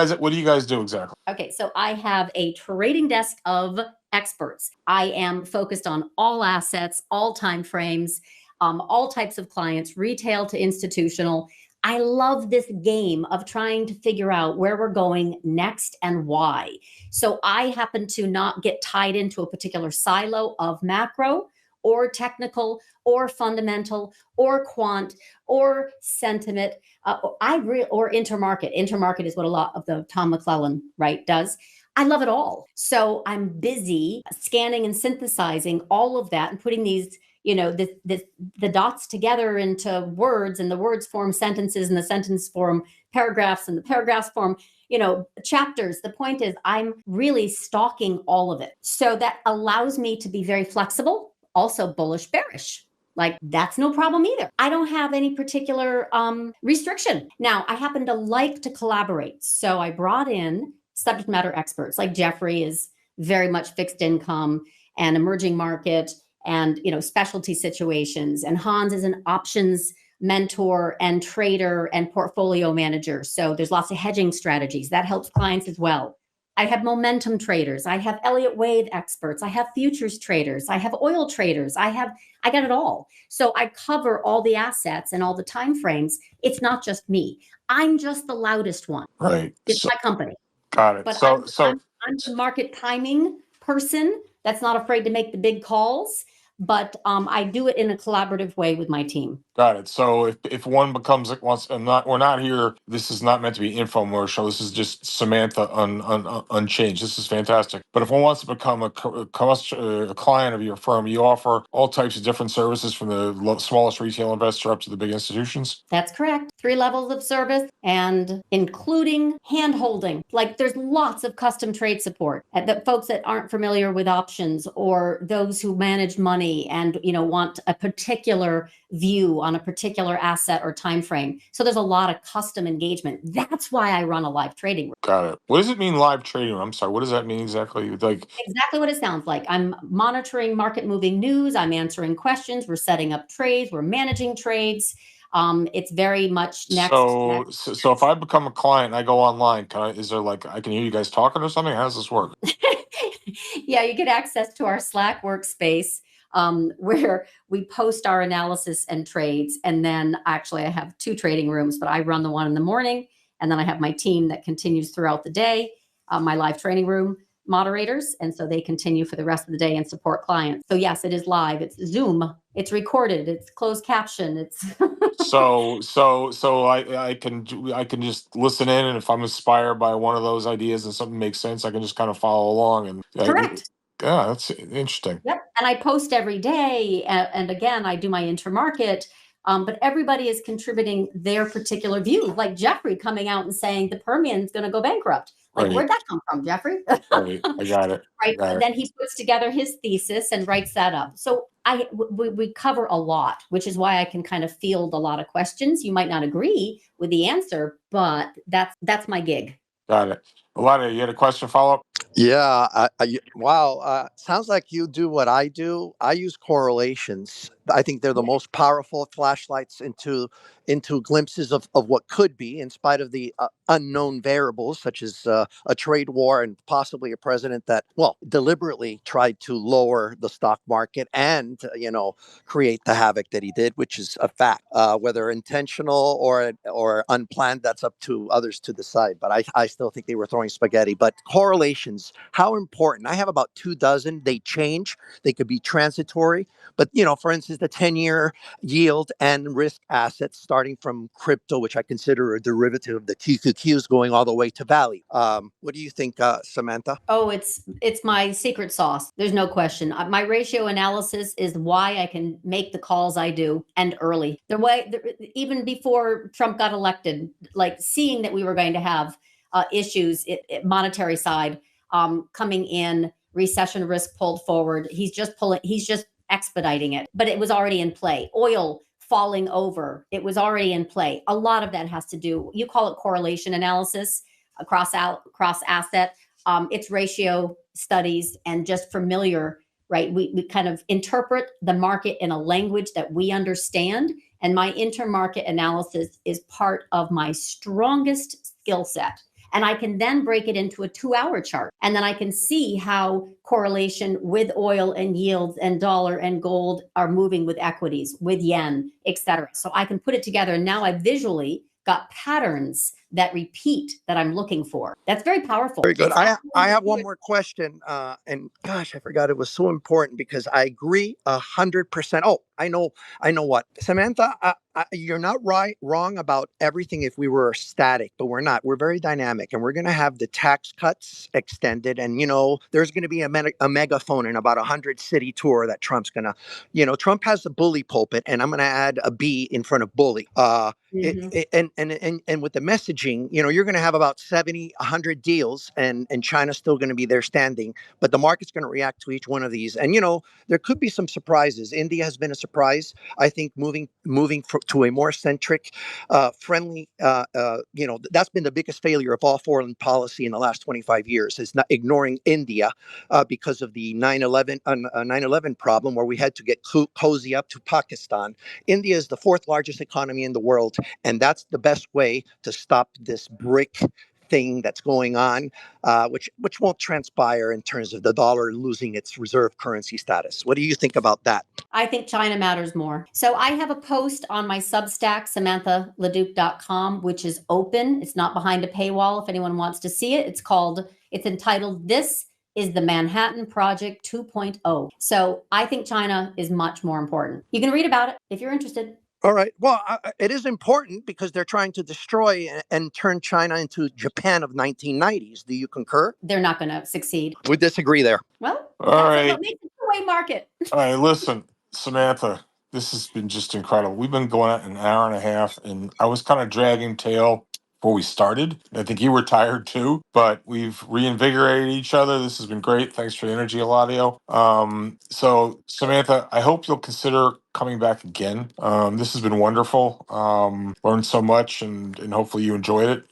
guys do exactly? Okay, so I have a trading desk of experts. I am focused on all assets, all time frames, all types of clients, retail to institutional. I love this game of trying to figure out where we're going next and why. So I happen to not get tied into a particular silo of macro or technical or fundamental or quant or sentiment or intermarket. Intermarket is what a lot of the Tom McClellan, right, does. I love it all. So I'm busy scanning and synthesizing all of that and putting these, the dots together into words, and the words form sentences, and the sentence form paragraphs, and the paragraphs form, chapters. The point is I'm really stalking all of it. So that allows me to be very flexible, also bullish, bearish. Like, that's no problem either. I don't have any particular restriction. Now, I happen to like to collaborate. So I brought in subject matter experts. Like Jeffrey is very much fixed income and emerging market and, specialty situations. And Hans is an options mentor and trader and portfolio manager. So there's lots of hedging strategies that helps clients as well. I have momentum traders. I have Elliott Wave experts. I have futures traders. I have oil traders. I got it all. So I cover all the assets and all the time frames. It's not just me. I'm just the loudest one. Right. It's my company. Got it. But So I'm the market timing person that's not afraid to make the big calls. But I do it in a collaborative way with my team. got it. So if one becomes like once, we're not here. This is not meant to be infomercial. This is just Samantha unchanged. This is fantastic. But if one wants to become a client of your firm, you offer all types of different services from the smallest retail investor up to the big institutions. That's correct. 3 levels of service, and including hand holding. Like, there's lots of custom trade support that folks that aren't familiar with options, or those who manage money and want a particular view on a particular asset or time frame. So there's a lot of custom engagement. That's why I run a live trading room. Got it. What does it mean, live trading? I'm sorry. What does that mean exactly? Like, exactly what it sounds like. I'm monitoring market moving news. I'm answering questions. We're setting up trades. We're managing trades. It's very much next. So if I become a client and I go online, is there I can hear you guys talking or something? How does this work? Yeah, you get access to our Slack workspace, where we post our analysis and trades. And then actually I have 2 trading rooms, but I run the one in the morning. And then I have my team that continues throughout the day, my live training room moderators. And so they continue for the rest of the day and support clients. So yes, it is live. It's Zoom. It's recorded. It's closed caption. It's so I can just listen in, and if I'm inspired by one of those ideas and something makes sense, I can just kind of follow along. And correct. Yeah, that's interesting. Yep. And I post every day. And again, I do my intermarket. But everybody is contributing their particular view, like Jeffrey coming out and saying the Permian's going to go bankrupt. Like, Right. Where'd that come from, Jeffrey? Right. I got it. Right. And then he puts together his thesis and writes that up. So we cover a lot, which is why I can kind of field a lot of questions. You might not agree with the answer, but that's my gig. Got it. Alana, you had a question follow up? Yeah. Wow. Sounds like you do what I do. I use correlations. I think they're the most powerful flashlights into glimpses of what could be, in spite of the unknown variables, such as a trade war and possibly a president that, deliberately tried to lower the stock market and, create the havoc that he did, which is a fact. Whether intentional or unplanned, that's up to others to decide. But I still think they were throwing spaghetti. But correlations, how important? I have about 24. They change. They could be transitory. But, for instance, the 10-year yield and risk assets starting from crypto, which I consider a derivative of the QQQs, going all the way to value. What do you think, Samantha? Oh, it's my secret sauce. There's no question. My ratio analysis is why I can make the calls I do, and early. Even before Trump got elected, like seeing that we were going to have issues, monetary side coming in, recession risk pulled forward. He's just expediting it, but it was already in play. Oil falling over, it was already in play. A lot of that has to do, you call it correlation analysis, across asset. It's ratio studies and just familiar, right? We kind of interpret the market in a language that we understand. And my intermarket analysis is part of my strongest skill set. And I can then break it into a 2-hour chart. And then I can see how correlation with oil and yields and dollar and gold are moving with equities, with yen, et cetera. So I can put it together. And now I visually got patterns that repeat that I'm looking for. That's very powerful. Very good. I have one more question. And gosh, I forgot it was so important because I agree 100%. Oh, I know what. Samantha, you're not wrong about everything if we were static, but we're not. We're very dynamic, and we're going to have the tax cuts extended. And, there's going to be a megaphone in about 100 city tour that Trump's going to, Trump has the bully pulpit, and I'm going to add a B in front of bully. And with the messaging, changing, you're going to have about 70, 100 deals, and China's still going to be there standing. But the market's going to react to each one of these. And, there could be some surprises. India has been a surprise. I think moving to a more centric, friendly, that's been the biggest failure of all foreign policy in the last 25 years, is not ignoring India because of the 9/11 problem, where we had to get cozy up to Pakistan. India is the fourth largest economy in the world, and that's the best way to stop this brick thing that's going on, which won't transpire in terms of the dollar losing its reserve currency status. What do you think about that? I think China matters more. So I have a post on my Substack, SamanthaLeduc.com, which is open. It's not behind a paywall if anyone wants to see it. It's entitled, "This is the Manhattan Project 2.0." So I think China is much more important. You can read about it if you're interested. All right. Well, it is important because they're trying to destroy and turn China into Japan of 1990s. Do you concur? They're not going to succeed. We disagree there. Well, All right. what makes it a two-way market. All right, listen, Samantha, this has been just incredible. We've been going at an hour and a half, and I was kind of dragging tail before we started. I think you were tired too, but we've reinvigorated each other. This has been great. Thanks for the energy, Eladio. So, Samantha, I hope you'll consider coming back again. This has been wonderful. Learned so much, and hopefully you enjoyed it.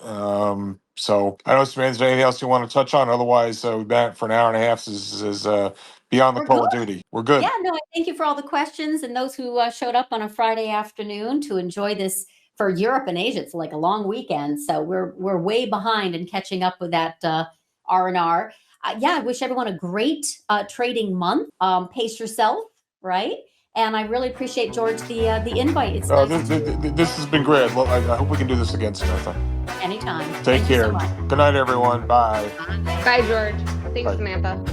So, I don't know, Samantha, is there anything else you want to touch on? Otherwise, we've been at it for an hour and a half. This is beyond the call of duty. We're good. Yeah, no, I thank you for all the questions and those who showed up on a Friday afternoon to enjoy this. For Europe and Asia, it's like a long weekend, so we're way behind in catching up with that R&R. I wish everyone a great trading month. Pace yourself, right? And I really appreciate, George, the invite. It's nice this has been great. Well, I hope we can do this again, Samantha. Anytime. Take care. So Good night, everyone. Bye. Bye, George. Thanks, Bye. Samantha.